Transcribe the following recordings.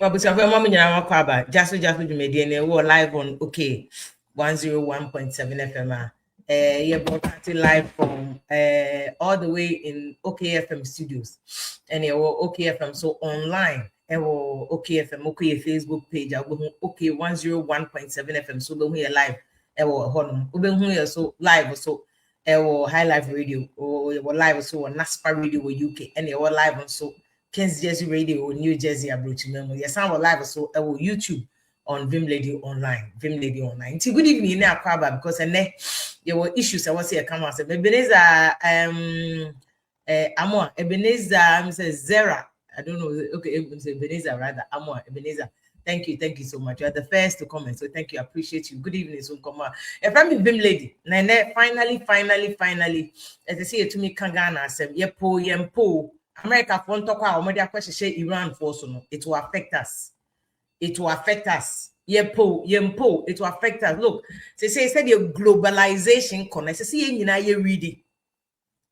Obusia for mama nyina makwaba. Jaso Jumedi and we live on OK 101.7 FM. You're broadcasting live from all the way in OKFM studios. And you OKFM so online. OKFM, OK Facebook page. I go OK 101.7 FM. So we here live. We so live so High Life Radio or live so NASPA Radio UK and you live on so Kings Jersey Radio New Jersey Abroach Memo. Yes, I'm live so YouTube on Vim Lady Online. It's good evening now, Kwaba, because there were issues. I was here. Come on, Ebenezer, Amor, Ebenezer, Mrs. Zera. I don't know. Okay, Ebenezer rather. Amor, Ebenezer. Thank you so much. You are the first to comment, so thank you. I appreciate you. Good evening, so come on. If I'm Vim Lady, Nene, finally, as I say to me, Kangana, said, Yempo. America won't talk about media question Iran for so it will affect us. It will affect us. Yempo, it will affect us. Look, they say the globalization connect. See, you know, you read it.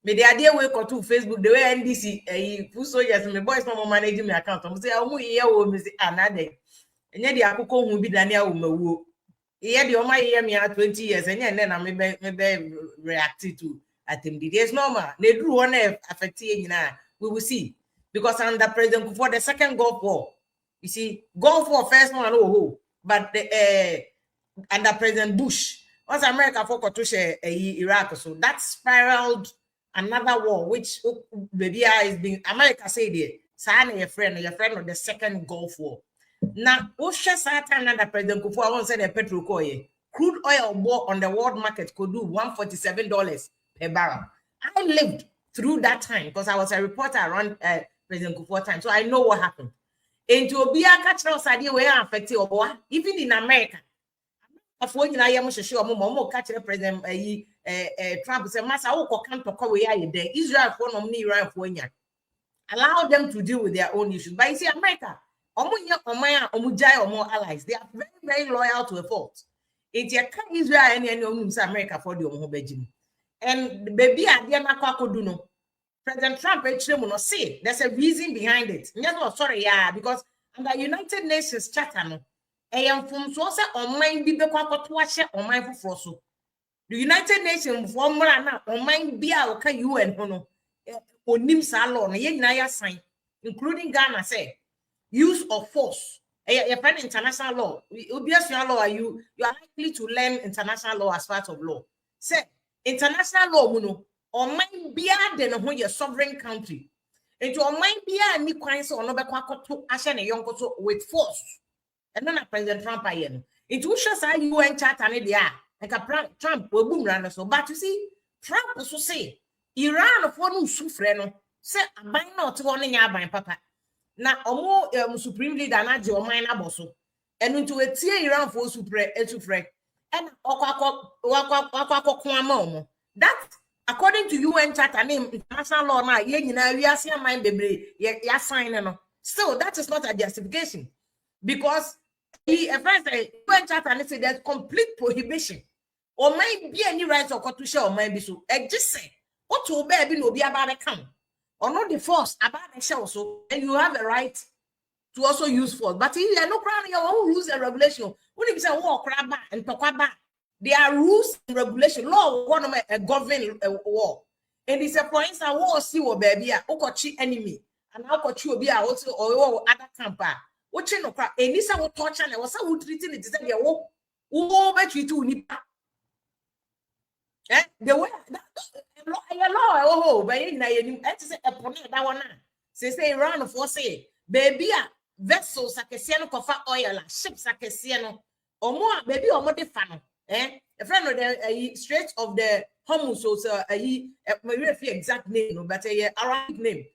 But the idea we go to Facebook, the way NDC, full soldiers, my boys, no managing my account. I'm say, I'm here, we say another. And yet the akoko who be Daniel Umewu. Here the Oma year me 20 years, and then I maybe react to at him. It's normal. They do one affect you know. We will see. Because under President for the second Gulf War, you see, Gulf War first one, but under President Bush, once America fought to Iraq, so that spiraled another war, which maybe is being America said it. Sign your friend of the second Gulf War. Now, Osha Satan under President Kufuor, I won't say the petrol coin. Crude oil bought on the world market could do $147 per barrel. I lived through that time because I was a reporter around President Kufuor time, so I know what happened. And to be a catcher of idea where affected or even in America. After you know, I am sure more catch President Trump say, "Master, who come to cover here there? Israel for no Iran for you. Allow them to deal with their own issues." But you see, America, more allies, they are very loyal to a fault. It's your Israel and America for the Omobejim. And baby, I do no. President Trump say there's a reason behind it. Sorry, yeah, because under United Nations Charter, no, I am from so say on mind be on mind for so. The United Nations formula now on mind be our UN no onim salon ye sign, including Ghana say use of force. A friend international law. Obviously, law you are likely to learn international law as part of law. Say international law, or mind be than who your sovereign country. And to mind be any crimes or no to Ashen a young with force. And then President Trump again. It will show say UN charter and they are like a Trump will boom run so. But you see, Trump also say Iran of one who suffer no say a buy not one in your papa. Now supreme leader na je o man aboso. And into a tear Iran for super and that according to UN charter name international law now we are seeing mind ya sign no. Still that is not a justification because a friend say UN charter say there's complete prohibition or might be any rights or to share or might be so just say what to obey no be about a come or not the force about a show so and you have a right to also use force but if you are no crown your own rules and regulation when you say war crab and talk about there are rules and regulation. Law one of a govern war. And it's a point that war see what baby are okochi enemy. And how could you be also or other camper? What you know, and this will torture and was so treating it is that who bet you to nipa. The way law, but in a pony that one. Say Iran for say, baby, vessels like a siano cofa oil, ships like a siano, or more, baby, or more defano. A friend of the Strait of the Hormuz, so exact name, but a Arabic name.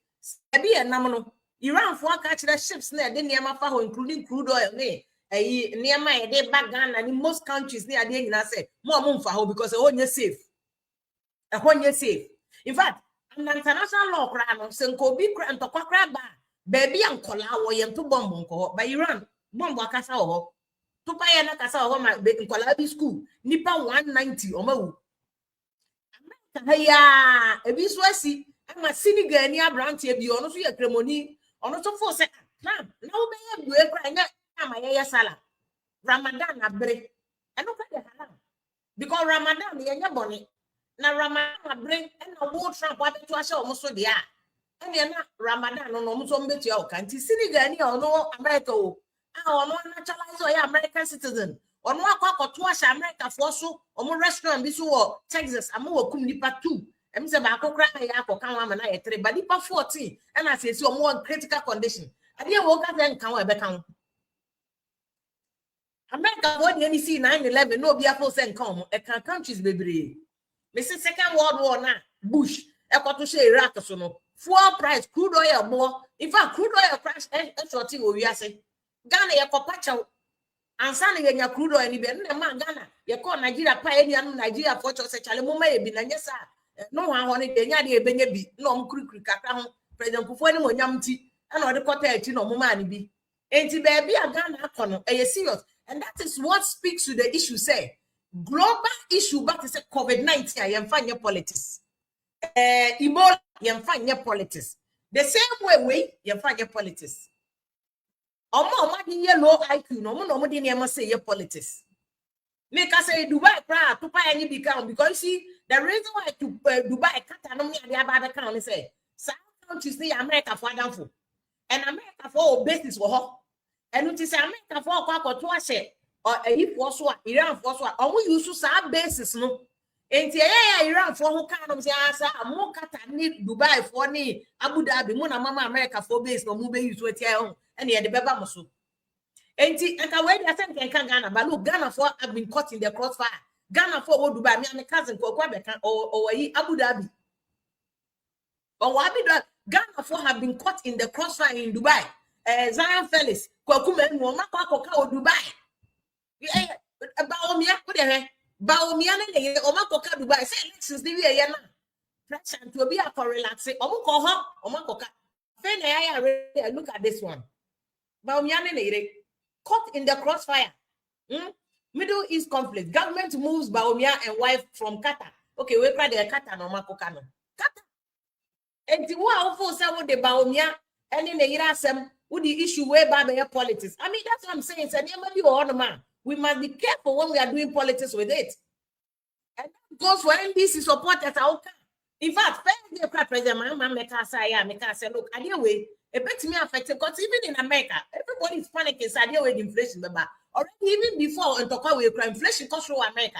Be a nominal Iran for catch the ships near the Niamafaho, including crude oil, near my day back gun, and in most countries near the I say more Mumfaho because a one year safe. A 1 year safe. In fact, an international law crime, Senko be crime to crab, baby and Kola, or to bomb by Iran, bomb Wakasa. To buy an Akasa or my baby Kolabi school, Nipa 190 or more. Hiya, a biswasi, I'm a Senegal near Branty, be honest with a cremoni, on also for second. Now we be cry na ma ye sala. Ramadan abre. And no kind haram. Because Ramadan ye nya boni. Na Ramadan abre and na wo Trump wa beto ahye omo so dia. And ye na Ramadan no omo so mbetu ya okanti Senegal ni ono America o. Ono naturalize o ya American citizen. Ono akwakoto ahye America fo so omo restaurant bi so wo Texas ama wo kum nipa 2. Em se ba akokra ya akoka wa ma na ye 3 ba nipa 14 and as say omo critical condition. Ade wo ka den kan wa be kan. America what the see 9/11 no be afo say nkan mo e kan countries bebre. Me see Second World War na Bush e kwato she Iraq so no fuel price crude oil more. In fact crude oil crash e shorting o wiase. Ghana ye kopacha ansa na ye nya crude oil ni be na ma Ghana ye ko Nigeria pa eni anu Nigeria for cho se chale mo ma ye bi na nyesa no ha ho ne de nya de ebenye bi na om kurikuri kakra ho President Kufuor ni mo nyam ti e na o de kota ati na mo ma ni bi enti be bia Ghana akono e ye serious. And that is what speaks to the issue, say, global issue, but it's a COVID-19, I am fine politics. Ebola, I am fine politics. The same way, you am fine politics. Omo di low IQ, no more than say your politics. Make us say Dubai, to buy any become because you see the reason why to Dubai, Catalonia, the other country say, some countries say America for downfall, and America for basis for her. And it is America for to say or if was what Iran for what or we use to basis no. And Iran for who can say answer a more cat need Dubai for ni Abu Dhabi, Mona Mama America for base no move use with your and the Beba Musu. And wait, I think I can Ghana, but look, Ghana for have been caught in the crossfire. Ghana for what Dubai, me and my cousin for Quebec or Abu Dhabi. Or what be that Ghana for have been caught in the crossfire in Dubai. Zion Felix, Kwakumen, Wamaka, Dubai. Baomia, put a Baomia, or Makoka Dubai, say, Alexis, the year, pressure to be a for relaxing, Omokoha, Omakoka. I look at this one. Baomia, caught in the crossfire. Middle East conflict. Government moves Baomia and wife from Qatar. Okay, we cry the Qatar no Makokano. Qatar. And the war for some the Baomia and in the Irasem. With the issue where by their politics. I mean, that's what I'm saying. So we must be careful when we are doing politics with it. And that goes for NDC supporters. In fact, President Mama say, look, anyway, it makes me affected because even in America, everybody is panicking. So with inflation, already even before and talk about inflation cost through America.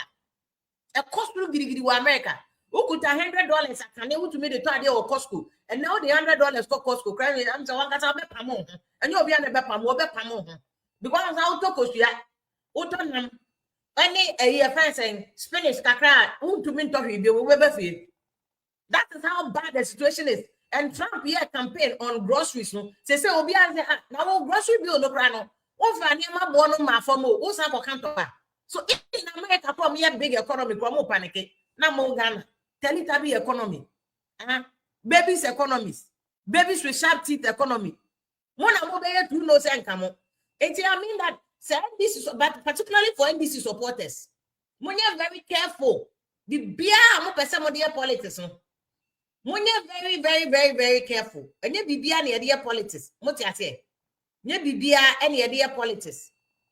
A cost through America. Who could $100 I can able to make the idea of Costco, and now the $100 for Costco. Crying, I'm so and you'll be on the Bepamo because I'll talk to you. Utonam any a year fencing Spanish kakra to mentor you. That is how bad the situation is. And Trump here campaign on groceries. Say, now grocery bill no grano. Over Nima Bono Mafomo, Osaka Cantoba. So in America, from here big economy, promo panic. Now more Ghana. Tell it to be economy. Babies economies. Babies with sharp teeth economy. One more to no sense come on. And I mean that this is but particularly for NDC supporters. When you're very careful, the beer mo person mo dear politics. When you're very, very, very, very careful. And you be beer near dear politics. What you say? You be beer any dear politics.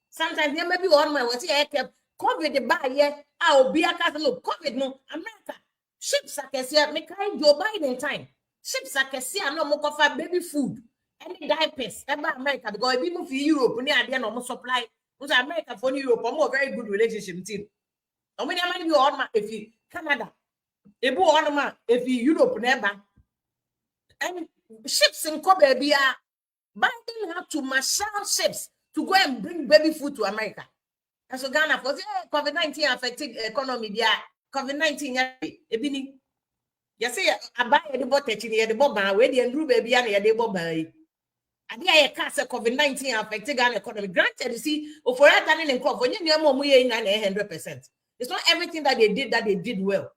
Sometimes there may be one my what's here kept COVID the buy here. I'll be a castle. COVID no America. Ships I can see make Joe Biden time. Ships I can see I no more cover baby food. Any diapers about America because people for Europe when they are no more supply. Because America for Europe more very good relationship team. And when you be on if you Canada, if you on if you Europe never and ships in Kobe be Biden have to marshal ships to go and bring baby food to America. And so Ghana for COVID-19 affecting economy there. COVID-19 ebini you say abuy the bottle the boba we the ndru baby and the boba ade aye ka say COVID-19 affected Ghana economy granted you see for that and in crop when you mo ye na 100%. It's not everything that they did well,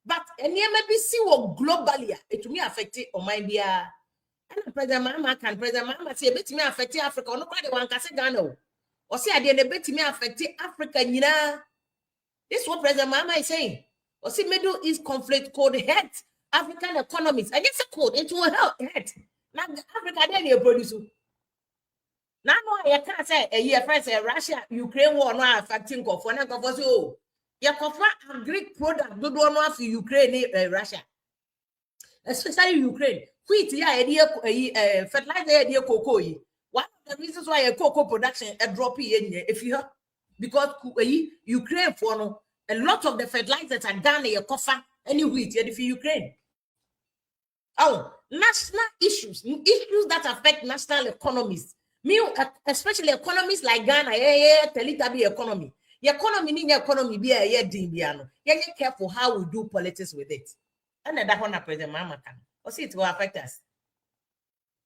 but any maybe see what globally it to me affected on my dear and President Mama say bet me affected Africa no quite the one ka say Ghana or say ade na bet me affected Africa nyina. This is what President Mama is saying. Or see, Middle East conflict could hurt African economies. I guess a code it will help hurt. Now Africa then you produce. Now you can't say a year first Russia Ukraine war no affecting for na go say oh you cover agri product do no for Ukraine Russia especially Ukraine wheat ya fertilizer ya cocoa yi one of the reasons why cocoa production drop if you because Ukraine for no a lot of the fertilizers are done in cover any wheat for Ukraine. Oh, national issues that affect national economies. Me, especially economies like Ghana, Telitabi economy. The economy be a dimbiano. You're careful how we do politics with it. And that one President Mama can. Or see it will affect us.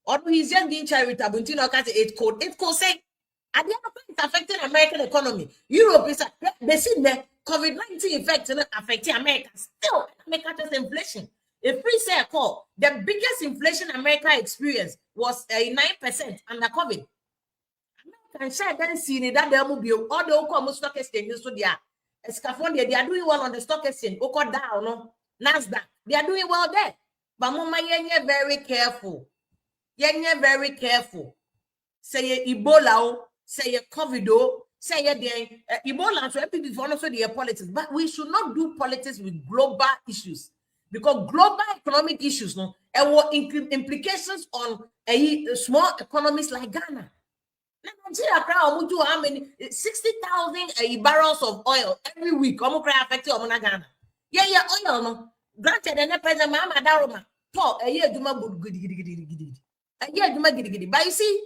Or he's just being charitable. It could say, at the end of it, it's affecting American economy. Europe is they see the COVID-19 effect affecting America. Still, America has inflation. If we say a call, the biggest inflation America experienced was 9% under COVID. American share then see that they will be all the Oklahoma stock exchanges. So they are doing well on the stock exchange. Oko down, no Nasdaq. They are doing well there. But mama, you're very careful. You're very careful. Say Ebola, say COVID, say Ebola. So people also their politics, but we should not do politics with global issues. Because global economic issues no implications on small economies like Ghana. Nigeria crowd do how many 60,000 barrels of oil every week. Affected Ghana. Yeah, oil no. Granted, and the president Mama Daroma talk a year Juma good. But you see,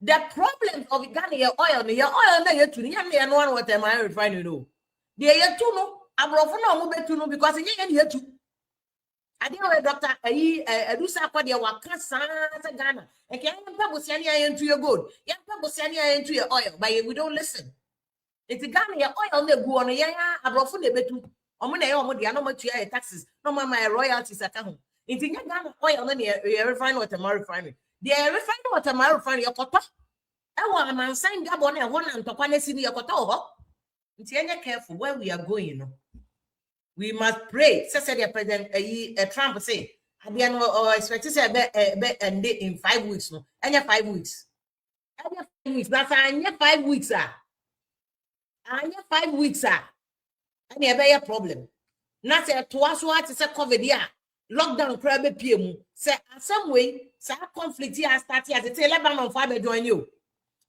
the problem of Ghana your oil na your tune ya no one what am I refining no. The year two no abrofo no mo betu no because year two. I deal with Dr. Edusa Kwadia Wakasa Ghana. And can you into your good? You into your oil, but we don't listen. It's a Ghana, your oil, they go on a yaya, a brofu de betu. Omune, no much taxes, no my royalties at home. It's in Ghana oil, then you refine what a refinery. The refine what a refinery, your copper. I want a man sign Gabon and one and Topanes in your cotto. It's careful where we are going, you know. We must pray. So said the president Trump say at the end or expect to say and in 5 weeks. No, and 5 weeks. And 5 weeks. That's 5 weeks. And 5 weeks. And you have a problem. Not say to us what is a COVID year. Lockdown crab PM. Say some way, say conflict here started as a Lebanon for be join you.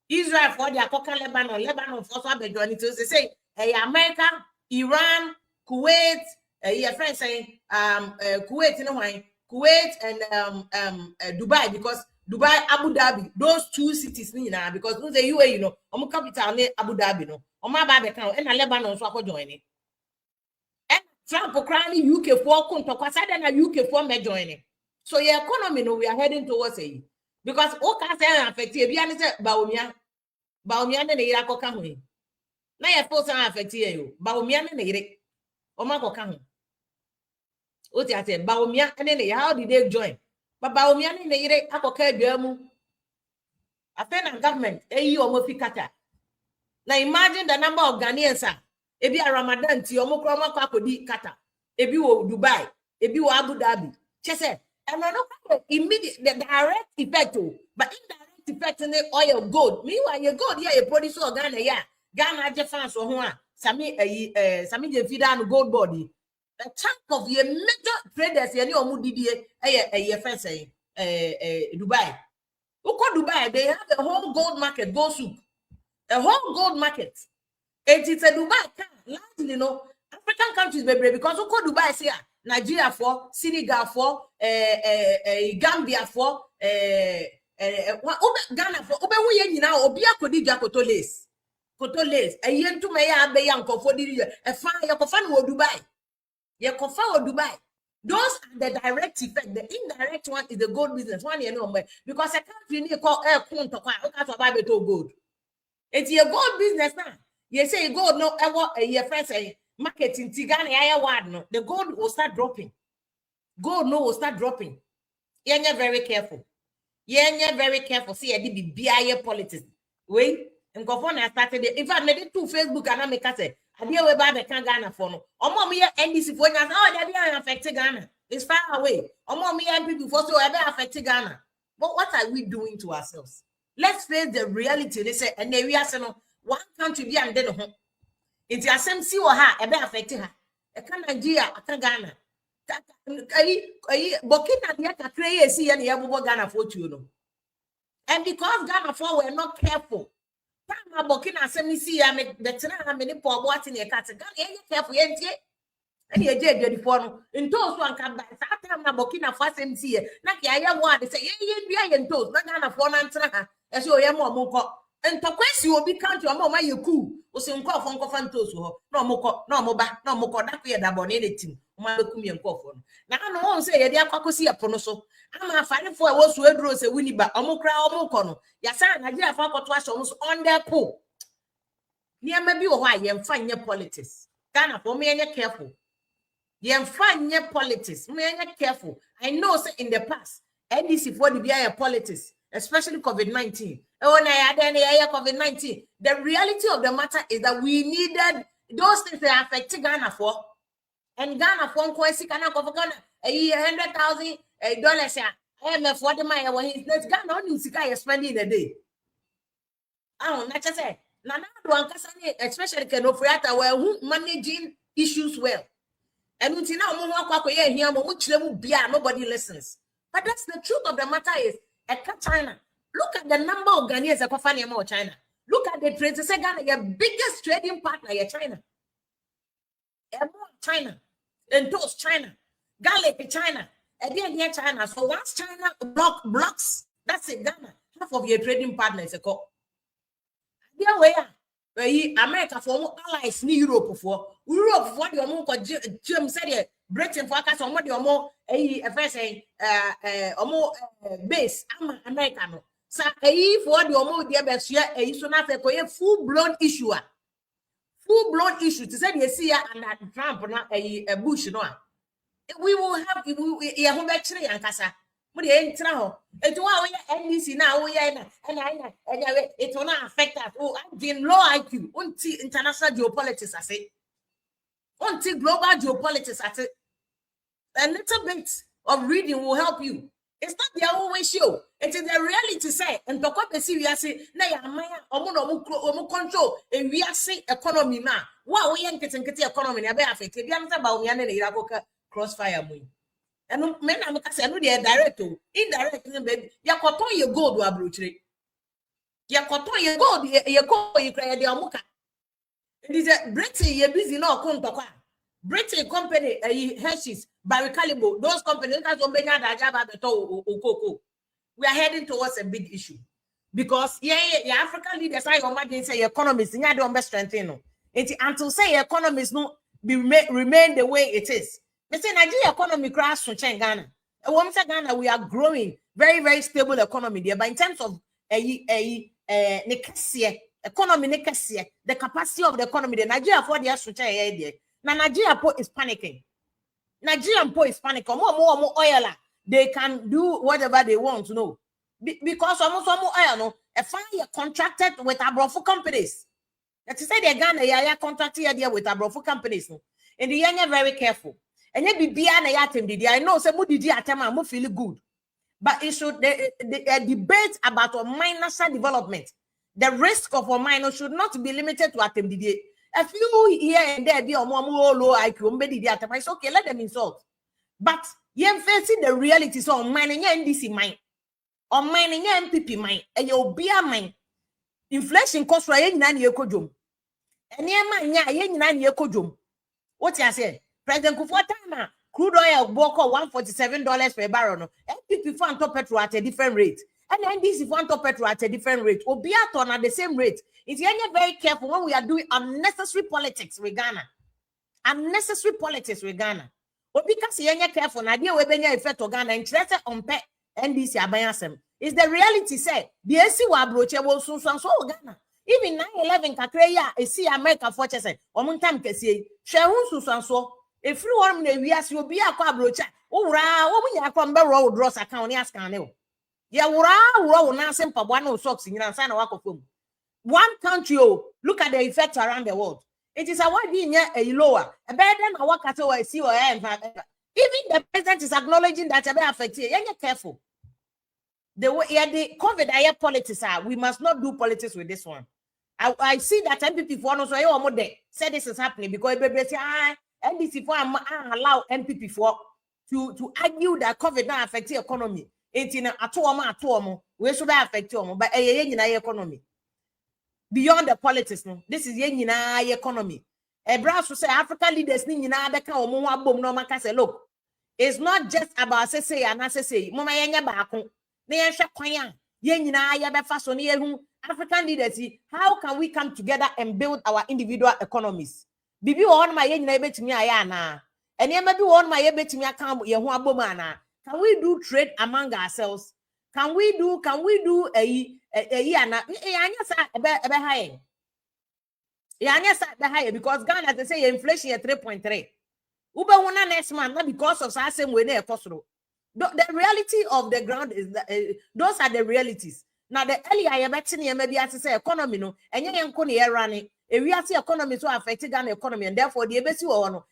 Israel for their coca Lebanon for be join it. So they say America, Iran, Kuwait, your friend saying Kuwait, you know why? Kuwait and Dubai, because Dubai, Abu Dhabi, those two cities now, because the UAE, you know, capital Abu Dhabi, no, my bad account, and Lebanon so joining. And Trump crying UK for Kuntokwasa and a UK for me joining. So your economy, no, we are heading towards a because all can say affected. Be honest, Baumia and the Iraq coming. Now you're supposed to affect you, Baumia and the Omako Kang. What I said, Baumia and then how did they join? But Baumia and the Akoka Germu. A pen government, a Mofikata. Now imagine the number of Ghanaians are. Ebi a Ramadan, Tiomokrama Kakodi Kata, Ebi Dubai, Ebi Abu Dhabi. Chese, and I know immediate the direct effect, but indirect effect in the oil gold. Meanwhile, you gold, yeah, you produce Ghana, yeah. Ghana Japan so Sami Jefidan gold body. The chunk of your major traders, you know, a friend say Dubai. Who call Dubai? They have a whole gold market, gold soup, a whole gold market. It's a Dubai, largely, you know, African countries, baby, because who call Dubai say Nigeria for, Senegal for, Gambia for, Ghana for, you know, Obia Kodija Kotoles. Kotoles, a yen to me abe yanko for the a fan yakofan Dubai. Yakofan Dubai. Those are the direct effect. The indirect one is the gold business. One you know, because a country need call air to buy gold. It's your gold business now. You say gold no ever a year first say marketing Tigani word no. The gold will start dropping. Gold no will start dropping. You're very careful. You're very careful. See, I did be politics. Wait. And go on, I started it. In fact, I did 2 Facebook and I make us say, I deal with Baba can Ghana for no. Or mom here NDC for now. Oh, they are affected Ghana. It's far away. Or mom here people for so I be affected Ghana. But what are we doing to ourselves? let's face the reality. They say, and we are saying one country be and then home. It's a same see or her, a bit affecting her. A can Nigeria, a can Ghana. Burkina Faso crazy and Yabu Ghana for you know. And because Ghana for were not careful, Tama Burkina Faso see I make the Tana many poor what in your cat. Ghana careful, and you did the phone in toast one come back. Time Burkina Faso see Naki I am one. They say, yeah, in toast, not Ghana for answer. As you are more. And to question will be country or more you cool. Was in call from Cofantos, no more, no more back, no more that we had about anything. My Kumian Coffon. Now I don't say they are Cocosia Ponoso. I'm a fighting for a was word rose a winnie back, Omokra or Mocono. Yasan, I did a fuck twice almost on their pool. Near maybe why you find your politics. Ghana for me and you're careful. You find your politics, me and you're careful. I know in the past, NDC for the BIA politics, especially COVID-19. Oh, COVID-19. The reality of the matter is that we needed those things that affect Ghana for. And Ghana for Kwesi Ghana for Ghana $100,000 IMF what the man when he's net Ghana only Sika spending a day. Oh, not just say Nana one especially Kenofriata were managing issues well. And until now, nobody listens. But that's the truth of the matter is China. Look at the number of Ghanaians that are in China. Look at the trade. Say Ghana, your biggest trading partner is China. China. And toast China. Garlic China. Again, China. So once China blocks, that's it, Ghana. Half of your trading partners are called. America for more allies in Europe for what you more Jim said Britain for us on what you more more base American. So for the more dear best year a full-blown issue. Full-blown issue to say you see and Trump a Bush no. We will have and Casa. But it NDC now, it will not affect us. Oh, I'm doing low IQ. Until international geopolitics, I say. Until global geopolitics, I say. A little bit of reading will help you. It's not the always show. It is the reality say. And to come and see, we are saying, "Nay, omo control." And we are saying economy now. What we are getting economy? We are affected. We are not about we are in crossfire. And men am say no dey direct o indirect baby ya koton ye gold wa brochire ya koton ye gold ye go ye kra dey omuka it is a Britain ye busy no kontokwa Britain company Hershey's Barry Callebaut those companies that so many adaja ba beto okoko we are heading towards a big issue because the African leaders are imagine say economists nya dey strengthen no until say economists no remain the way it is. They say Nigeria economy crash from Ghana. Ghana, we are growing very, very stable economy there. But in terms of economy, the capacity of the economy, the Nigeria for the there. Now Nigeria is panicking. Nigerian is panicking. More oil. They can do whatever they want to know. Because almost more oil, no, a fire contracted with Abrofu companies. That is say the Ghana contracted here with Abrofu companies. No. And the young are very careful. And I know some would feel good, but it should the debate about a minor development. The risk of a minor should not be limited to ATMDD. A few here and there be a more low IQ, it's okay, let them insult. But you're facing the reality so mining NDC mine or mining MPP mine and your beer mine. Inflation cost for 9 year kojum. And yeah, 9 year kojum. What you say? President Kufuor time crude oil bought $147 per barrel. No, NPP for top petrol at a different rate, and NDC for top petrol at a different rate. Obiaton at the same rate. It's very careful when we are doing unnecessary politics with Ghana. Unnecessary politics with Ghana. But because you're careful, Nadia Webenya effect of Ghana interested on NDC abayasem. Is the reality say the AC will broach will so Ghana. Even 9/11 kakreya e see America for chese. Omun time kesi. Shehun so. If you want me, we ask you be a quabrocha. Oh, we are come back road dross account. Yes, can ya row now simple one socks in San Wako. One country, look at the effect around the world. It is a wide being a lower, a better than a work at all. See, even the president is acknowledging that a bit affected. You're careful. the way the COVID I politics we must not do politics with this one. I see that MPP for no so say this is happening because baby say NDC for allow MPP for to argue that COVID now affect the economy. It's in atomo we should affect you, but economy beyond the politics. No, this is economy. A brass to say African leaders ni nyina beka omo abom no maka say look, it's not just about say and say mama yenya baako na yenhwe kwan a yen nyina ye befa so na yehu African leaders. How can we come together and build our individual economies? Bibi wo on ma yen nyina betimi aya na ene ma bi wo on ma ye betimi aka ye ho abom ana. Can we do trade among ourselves? Can we do ana anya sa ebe high. Anya sa ebe high because Ghana they say inflation at 3.3. Ube wona next month not because of same way na ekosoro. The reality of the ground is that those are the realities. Now the earlier you bet me maybe as say economy no enye yenko ne running e wiase economy so affect Ghana economy and therefore the ebesi wo no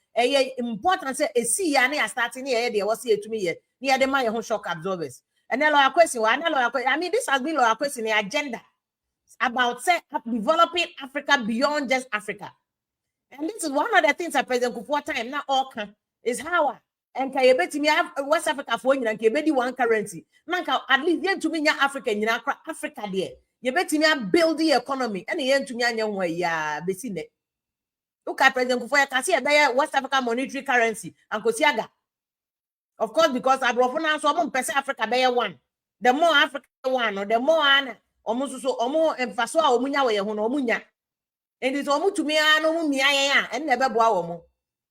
important say e see ya na starting here dey was here to me here near the man shock absorbers. And then lawyer question I mean this has been lawyer question the agenda about say developing Africa beyond just Africa. And this is one of the things that President Kufuor time now all can is how and can you bet me have West Africa for you and can be one currency. Nanka at least yen to me African you know Africa there. You bet me build the economy and yen to me way ya besine. Look at President Kufuor can see a West Africa monetary currency and Kosiaga. Of course, because I brought now so Africa be one. The more Africa one or the more almost so more emphasis omunya we ho no omunya. And it's almost to me no me and never boa.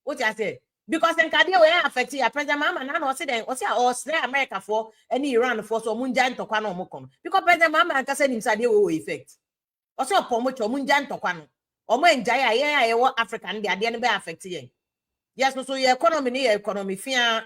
What I say? Because in Kadia we affect ya President Mama na no say den o say America for any Iran for so munja ntokwa no mokon. Because President Mama can say him say we effect. O say opomo cho munja ntokwa no. Omo enjaya ye African dey no be affect yen. Yes, so your economy fear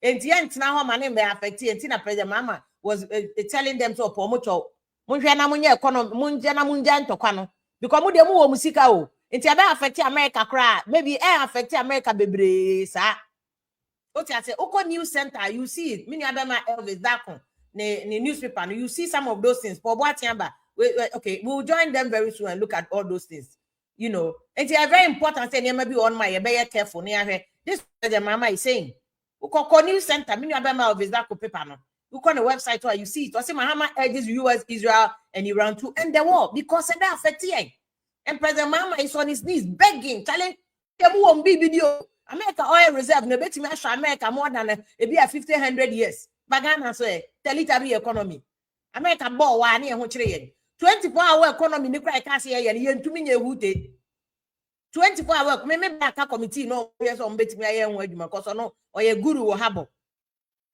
and na ho mane be affect yen na President Mama was telling them to opomo cho munhwe na munya economy munja na munja ntokwa no. Because mu de mu wo musika o. It will affect America cry. Maybe affect America bebre sa. What I say, Oko News Center, you see it. Mini abema Elvis Dakon, the newspaper. You see some of those things. Okay, we'll join them very soon and look at all those things. You know, it's very important. Say, maybe on my be careful. This the mama is saying. Oko News Center, mini abema Elvis Dakon paper no. Look on the website where you see it. I say Mahama urges US, Israel, and Iran to end the war because they affect you. And President Mama is on his knees begging, telling them won't be video. America oil reserve, no bet me America more than a 1,500 years. Bagana say, tell it to be economy. America bought 1 year, 24-hour economy, no cry cash here, and to me, 24-hour, maybe back a committee, no, yes, on bet me, I am waiting because I know, or a guru or habo.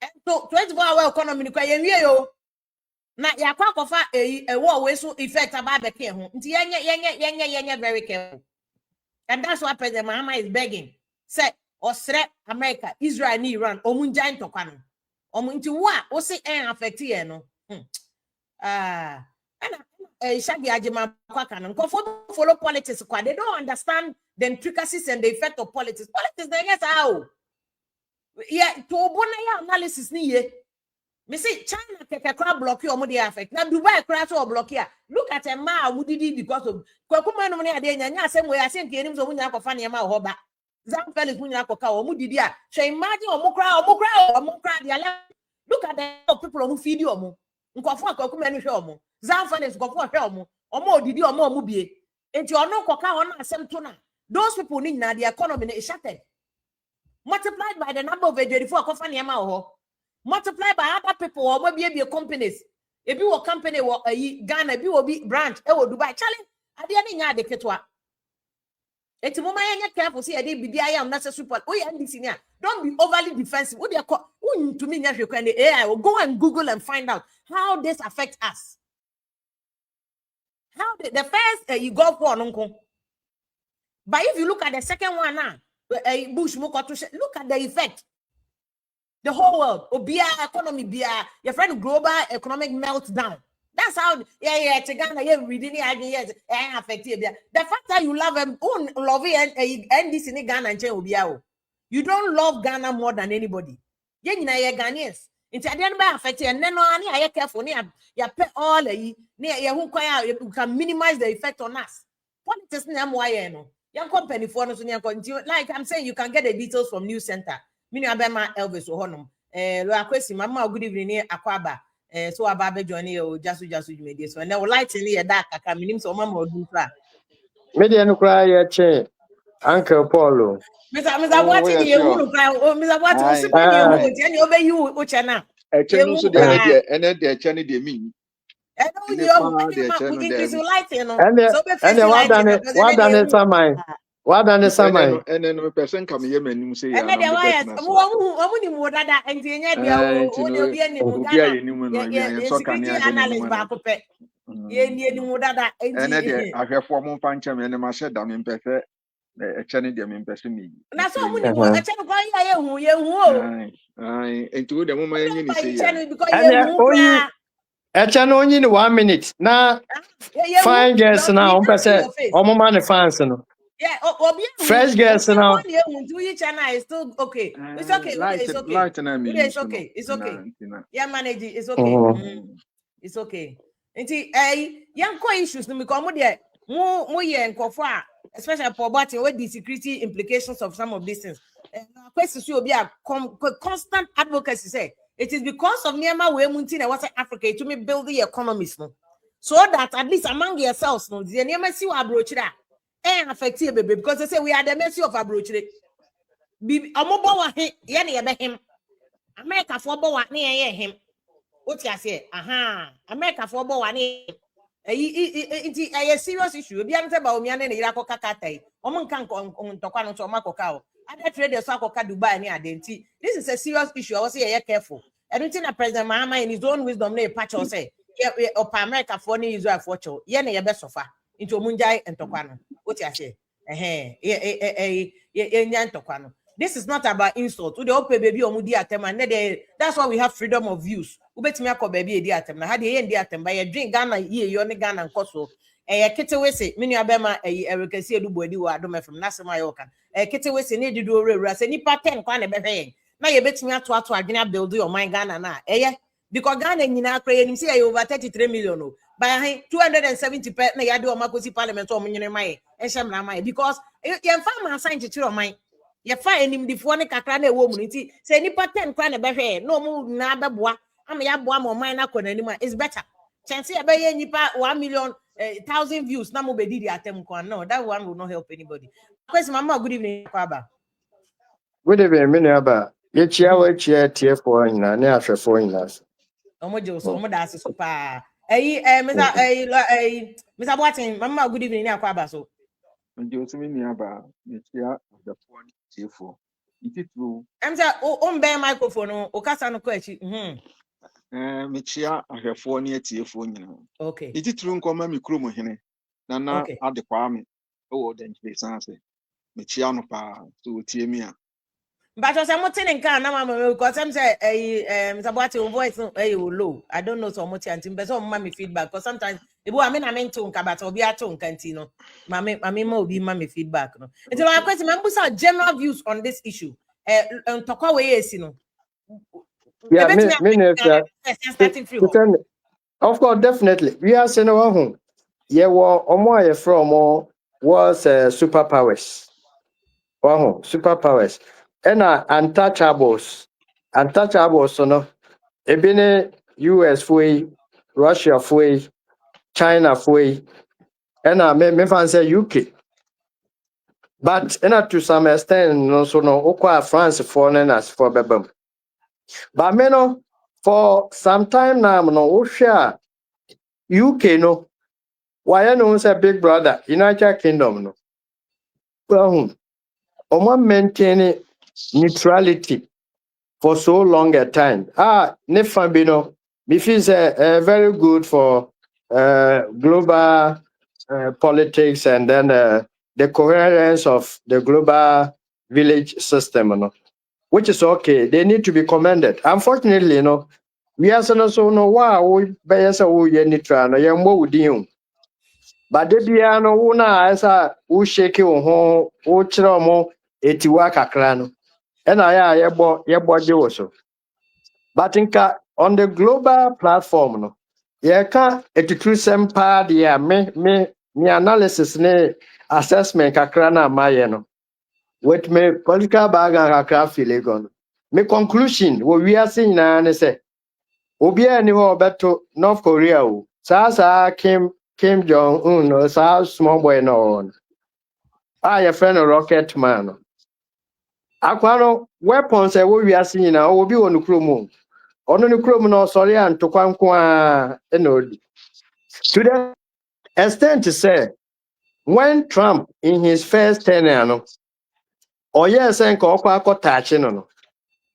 And so 24-hour economy, no cry, yo. Na ya kwa kofa war we so effect about the care ho nti yenye very careful. And that's why President Mahama is begging say osre America, Israel and Iran omunja ntokwa no omunti wa o se affect ye no ana shagi ajema kwa kan follow politics kwa they don't understand the intricacies and the effect of politics they get how yeah to bona ya analysis ni ye. Me say China kekekra block you omo dey affect. Na Dubai kra so block ya. Look at a ma wudidi because of kwakuma no ne ade nya asem we asem ke enim so munya akofa ne ma ho ba. Zam Felix munya akoka omo didi a. So imagine omo kra dey allow. Look at the people omo feed you omo. Nkofo kwakuma no hwe omo. Zam Felix nkofo hwe omo. Omo odidi omo bie. Enti ono koka ho na asem to na. Those people need na the economy is shattered. Multiplied by the number of 24 akofa ne ma ho. Multiply by other people or maybe companies. If you a company or Ghana, if you be branch, Dubai, challenge. I didn't know the ketwa. It's moment you're careful. See, I did be I am not a super. Oh, yeah, don't be overly defensive. What do you call to me? You can AI or go and Google and find out how this affects us. How the first you go for uncle. But if you look at the second one now, Bush look at the effect. The whole world, Obia economy, your friend global economic meltdown. That's how, Ghana, reading it, affected. The fact that you love them, love it, and this in Ghana and Obia. You don't love Ghana more than anybody. Ghanaians. Into the end by affected and then no any I careful near ya pet all near ya who can minimize the effect on us. Politics name why no young company for us like I'm saying you can get the details from News Center. Mini Abema Elvis Ohonum. Loakwesi mama good evening Akwaba. So Ababe Johnny or Jasu media. So and they will light in the dark. I can mean so mama do that. Median cry che Uncle Paulo. Mr. Watching you, Mr. Watching, super you, obey you, Uchana. So the and the channel they mean. I know you increase your light, you know. So what done it, Samai? What done it, Samai? And then a person come here and say, and then why only more that and the analyst back up. And I have 4 more punch and I said, I'm in person. A channel them in person me. That's all we want. A channel going into the moment you say, because a channel only in 1 minute. Now, fine girls now, man fans. Yeah, fresh girls now. Each channel is still okay. It's okay. It's okay. It's okay. It's okay. Yeah, manage it. It's okay. It's okay. Until young issues no become there. More and cofa, especially for what the security implications of some of these things. Questions will be a constant advocacy. Say it is because of Myanmar where Muntina was Africa to me build the economies, no, so that at least among yourselves, no, the Myanmar see what approach that and affect you, baby, because they say we are the mercy of approach. Be a mobile him. America for bow near him. What you say? Aha, America for bow it's a serious issue. Be answered by Omian and Irako Kakate. Oman can on Tokano to Mako cow. Other traders Sako Dubai near identity. This is a serious issue. I was say, careful. I don't think a President Mahama in his own wisdom, nay, patch or say, or America for any Israel for you. Yen a best sofa into Munjai and Tokano. What you say? Tokano. This is not about insult. To the open baby or mudi atem, and that's why we have freedom of views. Ubet me ako baby di atem. Na had the end di atem by a drink Ghana ye you only Ghana and Koso. A kitawese, mini abema a see do body wa do me from Nasama Yokan. A kitawese need to do a ras any pattern quan a bebe. Now you bet me to agina build your mind Ghana na. Because Ghana in our praying say over 33 million. By 270 per na yadu makosi parliament or minimum and shamna because your farmer signed to your mind. You find him the phone kakra woman. Say ni pattern kwana be no mu na beboa. Am ya boa mo man na kona anima. It's better. Chance e be nipa 1 million 1,000 views na mo be di atem kwa. No, that one will not help anybody. Question mama, good evening Kwaba. Good evening, Miniaba. Ye chia we chia TF4 ina ne ahwefo ina. Omo je so omo da aseso pa. Mr. Boatin, mama, good evening na Kwaba so. Joseph Niaba, Michia, the phone, T4. It is true. I'm saying, bear microphone, or Casano question. Michia, I have 4 near T4. Okay. It is true, come my crumo hene. Nana at the Kwame. Oh, then they say, Michiano pa to Tiemia. But as I'm telling Kana, because I'm saying, Mr. Boatin voice low. I don't know so much until but some mommy feedback, because sometimes. I mean to Kabat or be at home cantino. Mammy mo be mommy feedback. No, it's a question. Members general views on this issue. Talk away, you know. Yeah, of course, definitely. We are saying our home. Yeah, well, from was superpowers. Wow, superpowers. And untouchables. Untouchables, so no. Ebene US way, Russia way. China way, and I may fan say UK. But to some extent, no, so no, France foreigners for Bebum. But no, for some time now, no, share UK no. Why no say Big Brother, United Kingdom no. Well, maintaining neutrality for so long a time. Nefambino, me feel very good for global politics and then the coherence of the global village system, which is okay. They need to be commended. Unfortunately, we are so no wow, we neutral, but the piano una as a who shake you home, who chromo, etiwaka crano, and I bought your body also. But on the global platform, no, can't etutru pa dia me analysis ne assessment kakra na maye no. With me political background kakra feel gon. Me conclusion we are seeing na ne say obi ani ho beto North Korea o. Sa Kim Jong Un no sa small boy no. Your friend a rocket man. Akwano weapons e we are seeing na obi wonu kromo. Ono ni krom no sorry and to kwankwa enodi. To the extent to say when Trump in his first tenure no or yes and ko touch no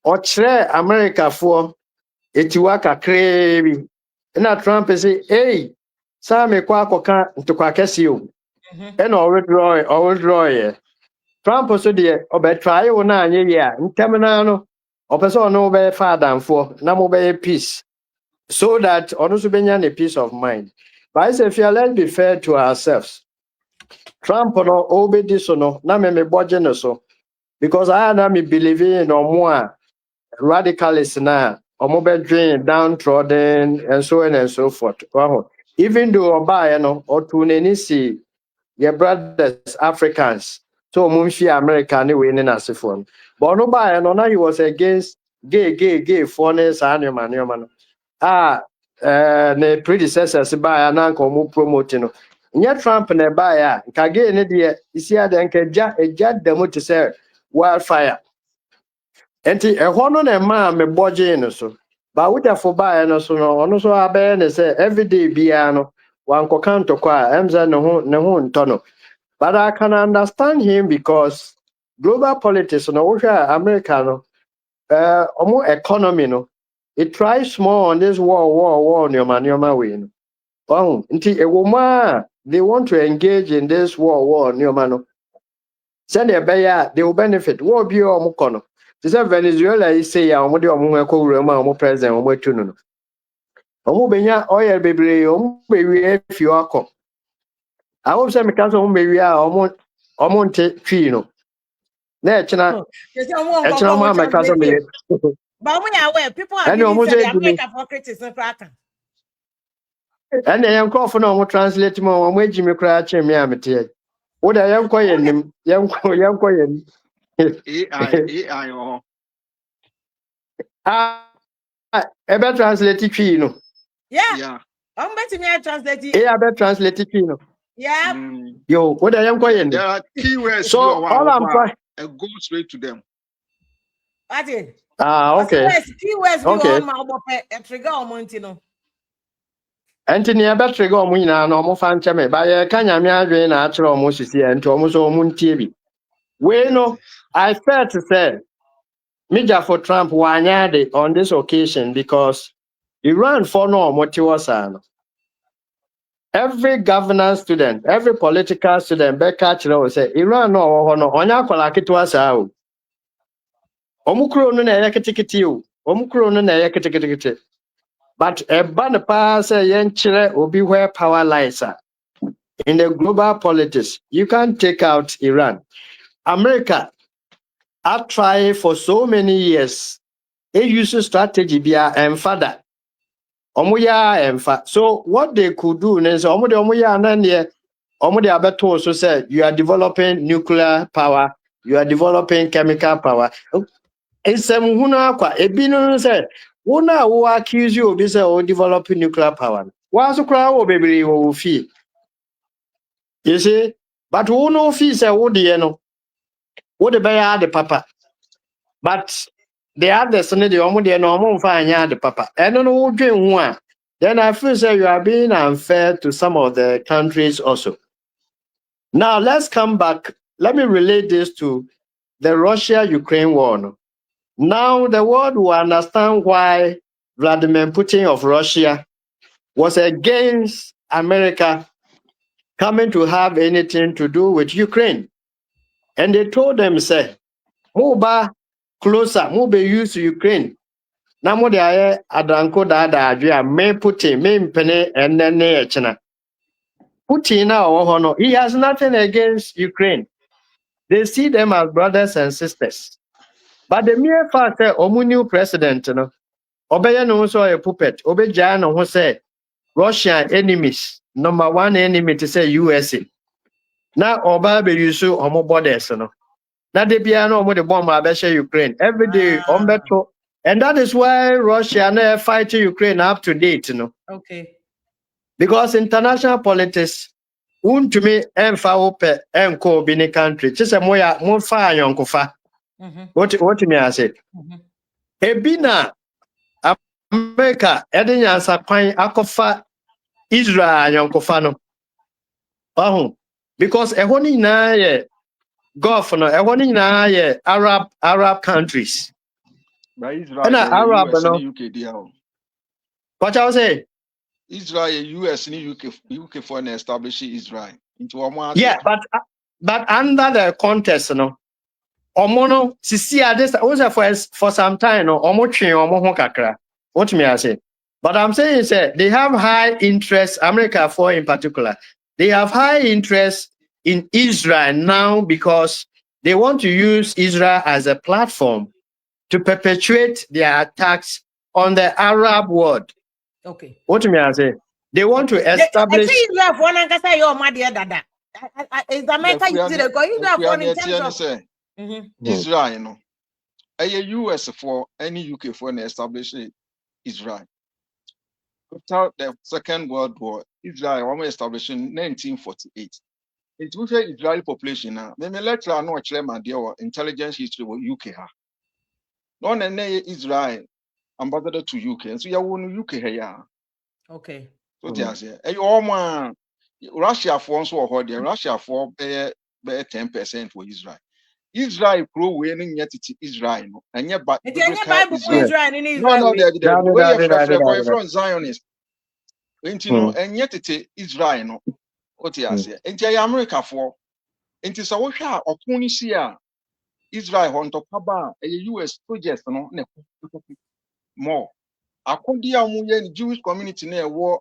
or chere America for etiwaka krebi na Trump say hey Sam kwa akoka ntokwa kesi o and or withdraw ye Trump so de obetry wo na anye ye a ntemna no opeso no be father for na mo be peace so that also be a peace of mind. But I say, if you let's be fair to ourselves. Trump no obedi so no na me budget so because I am believing in more radicalists now or be downtrodden and so on and so forth. Even though Obama no or to see your brothers Africans so Munshi American winning as a form. But no he was against gay foreigners and human. Ne predecessors by an uncle promoting no. Nya Trump ne buy a kage ne de isi ade nka eja demo to say wildfire. Enti ehɔ no na ma me boje no so. Ba wuda for buy no so no ono so abe ne say everyday bia no wan kokanto kwa emza ne ho nto no. But I can understand him because global politics no wo America no omo economy no it tries more on this war nyoma way no. Oh, nti ewoma they want to engage in this war nyoma no. Send a bear they will benefit. War bi omo kono. They say Venezuela is say ya omo de omo ekɔ wura ma omo president omo etu no. Omo benya oil bebre omo bewie fi akɔ. Awo say me kanso omo bewie a omo nte twi no. Na echina omo ma kanso me. But when you aware, people are giving the America for criticism. And the young coffin no translate more on which me cry me amity. What I am quiet young quiet. AI oh. Ebe translate no. Yeah. I'm betting me translate it. Yeah, better translate no. Yeah. Yo, what I am quiet. There are keywords so all I'm trying and go straight to them. What is? Okay. Keywords okay. Trigger no. Anthony ebe trigger omo nyina na omo fa nche me ba ye ka nyame adwen na akere omo sisi e nti omo so omo ntie bi we no I felt to say Media for Trump wanyade on this occasion because Iran for no motiwasa. Every governor student, every political student, be catch will say Iran no onya kwala kitwa sa o. Omukro no na yakitikiti o. Omukro no na yakitikiti. But a ban pass yen chire obi where power lies in the global politics. You can't take out Iran. America I've tried for so many years. They use a strategy bia and father. Omuya and so what they could do is omuya and omudi abeto so said you are developing nuclear power, you are developing chemical power. It's huna kwa ebinu said una who accuse you of this developing nuclear power. What's the crowd baby will feel? You see, but who no fee say what the what the bear the papa. But the others the omudi no fine the papa. And no dream one. Then I feel say you are being unfair to some of the countries also. Now let's come back. Let me relate this to the Russia-Ukraine war. Now the world will understand why Vladimir Putin of Russia was against America coming to have anything to do with Ukraine. And they told them, say, move closer, move use Ukraine. Now mo de adanko da adua me Putin me mpene enne China. Putin now he has nothing against Ukraine. They see them as brothers and sisters. But the mere fact that new president, obeye no so a puppet obeja no ho say Russian enemies number 1 enemy to say USA na oba be use omo borders no na de bia no omo de bomb abeshe Ukraine every day ombeto and that is why Russia na fight Ukraine up to date no Okay. because international politics untumi emfa wope enko bi ni country chise mo fa ayonkofa what me ase ebi na America edenya sakwan akofa Israel ayonkofa no because ehwo ni na ye Gulf no ehwo ni na ye Arab countries By Israel na Arab US no and UK dia. what I say Israel US and UK for an establish Israel into one. yeah but under the context no omono sisi ade also for some time no omo twen omo ho kakra what me I say but I'm saying is they have high interest America for in particular they have high interest in Israel now because they want to use Israel as a platform to perpetuate their attacks on the Arab world. Okay. What me I say? They want to establish. I you have one and say your mother dada. Is America using the go? You have one in terms of Israel, no. A US for any UK for an establish Israel. After the Second World War, Israel was established in 1948. It was an Israeli population now. Me lecture no chairman there intelligence history of UK ha. No na Israel ambassador to UK. So you won UK here. Okay. So they say, "Hey, man, Russia for so hold there. Russia for be 10% for Israel. Israel pro we no nyet Israel no. Anya ba Israel in Israel. No, the way you from Zionist. No, nyet Israel no. What you say? Enti America for. Enti so what a okun ni si a Israel on top ba US projects no na more. Akodi a mu ye Jewish community na ewo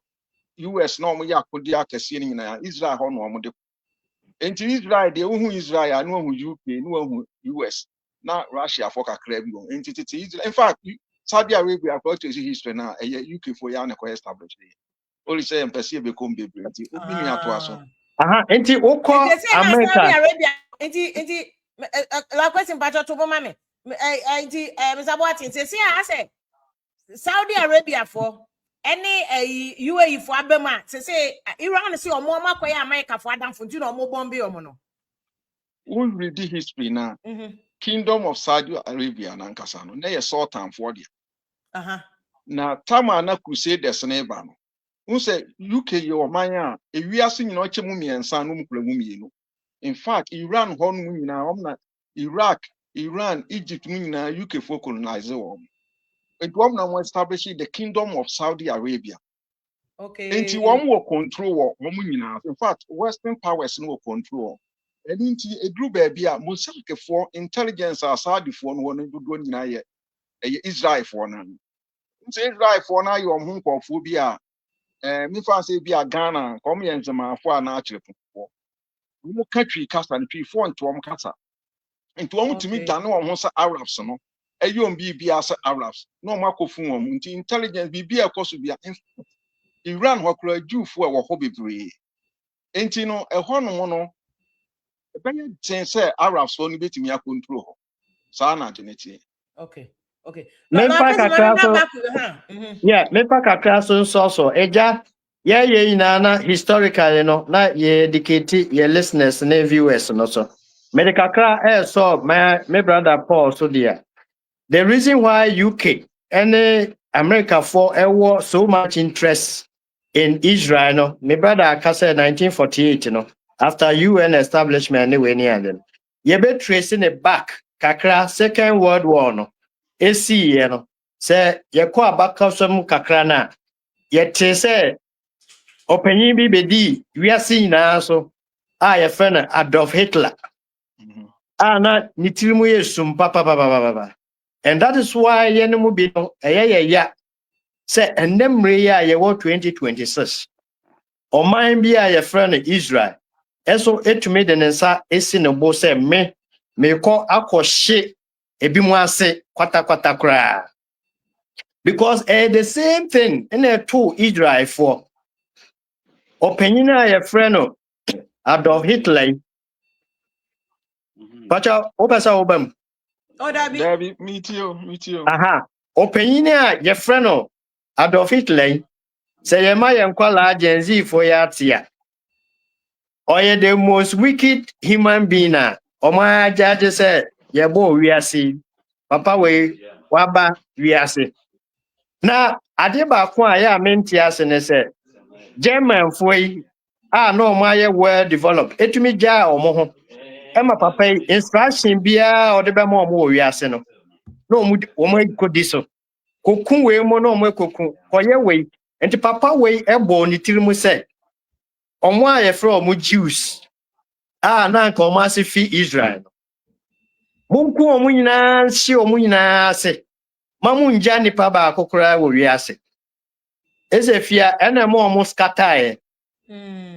US na omo ya akodi akese ni na Israel ho no omo de enti Israel de ohu Israel na ohu UK na ohu US na Russia for kakra bi on enti tete Israel in fact Saudi Arabia according to history na UK for ya na ko establish there only say empese be come bebre enti obi ni ato aso enti okọ America Saudi Arabia enti la question pacho to mama enti Mr. Boatin say I say Saudi Arabia for any UAE for Abema say Iran say omo makoya America for Adam for no omo bombe omo no. We read the history now. Kingdom of Saudi Arabia na nkasa no na ye sultan for dia. Na tama na crusaders na eba no. Who say UK ye oman a ewiase nyina oche mu miensa no mu kula mu mienu. In fact, Iran ho no nyina omna Iraq, Iran, Egypt mu nyina UK for colonize them. It was now establishing the Kingdom of Saudi Arabia. Okay. And one will control women. In fact, Western powers no control. And into a group baby, Musaka for intelligence or Saudi for one do Israel for none. Israel for now, your home for phobia. Me fancy be a Ghana, come here and some for an archer. We country cast and tree for and to Omcasa. And to want to meet Dano Arabs, no. Ayom be as Arabs, no Marco Fum, intelligence be a course be Iran what could do for our hobby bree. Ain't you know a horn a better say Arabs only bit me a control. Sana geneti. Okay. Me pa kakra so eja ye na historically no na ye educate ye listeners na viewers no so. Me de kakra so my brother Paul so there. The reason why UK and America for so much interest in Israel, no, my brother Akasa 1948, after UN establishment anyway near them. You be tracing it back, kakra Second World War, no, AC, say you kwa back of some kakra na, yet say, opening BBD, we are seeing now so, your friend Adolf Hitler. Na nitirimu yesum papa. And that is why yenemu bi no say enemre ya ye 2026 oman bi a ye friend Israel eso etumi de nsa esi ne bo say me ko akohye ebi mu ase kwata kra because the same thing in a two Israel for opinion a friend Adolf Hitler. Pacha opesa obam. Oh, Dabi. Dabi, meet you. Aha. Opinion your friend Adolf Hitler. Say ye my enquala Gen Z for ya tia. Or ye the most wicked human being. Or my judge said, ye bo we are see. Papa we waba we are see. Now, Adiba kwa ya menti asene say German foi no my well developed. Etumi ja omo ho. Emma papa instruction bia or the be mo we ase no. No mu omo ikodi so. Kokun we mo no omo kokun. Koye we enti papa we ebo ni tirimu say omo aye fra omo Jews. Na nka omo ase fi Israel. Munku omo nyina si omo nyina ase. Mamu nja nipa ba akokora wo wi ase. Ezefia ena mo omo scatter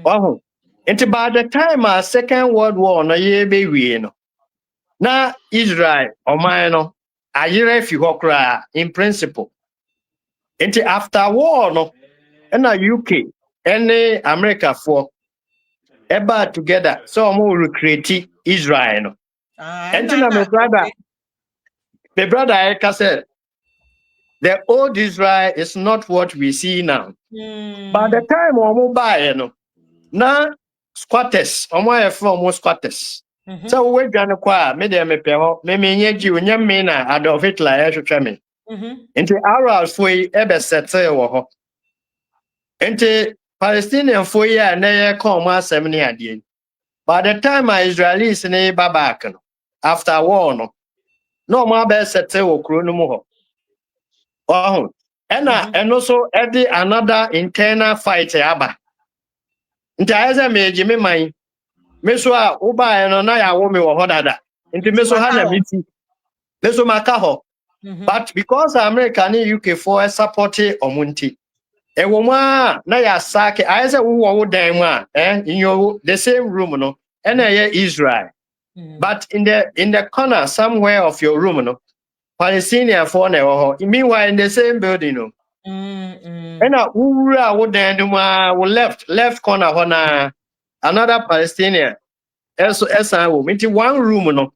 Oh, and by the time Second World War no ye be we no. Na Israel or mine a year if you in principle. And after war no and UK and America for ever together so more recreate Israel no. And my brother I said the old Israel is not what we see now. By the time we buy no. Na squatters, from squatters. So we gonna qua, me me peho, me you, na Adolf Hitler, me. Into Arabs foi ebe settle wo. Into Palestinian foi ya na ye come asem ade. By the time my Israelis ne back after war no more be settle wo kro no mu ho. Oh, and also add another internal fight aba. Nti ayeze meji me man meso a wo ba no na ya wo me wo hodada nti meso ha na miti meso maka ho but because America and UK for support omunti e wo ma na ya sake ayeze wo dan mu a in your the same room no and Israel but in the corner somewhere of your room no Palestinian for na wo meanwhile in the same building no and wura wo dan mu a wo left corner ho na another Palestinian. Also, one room no.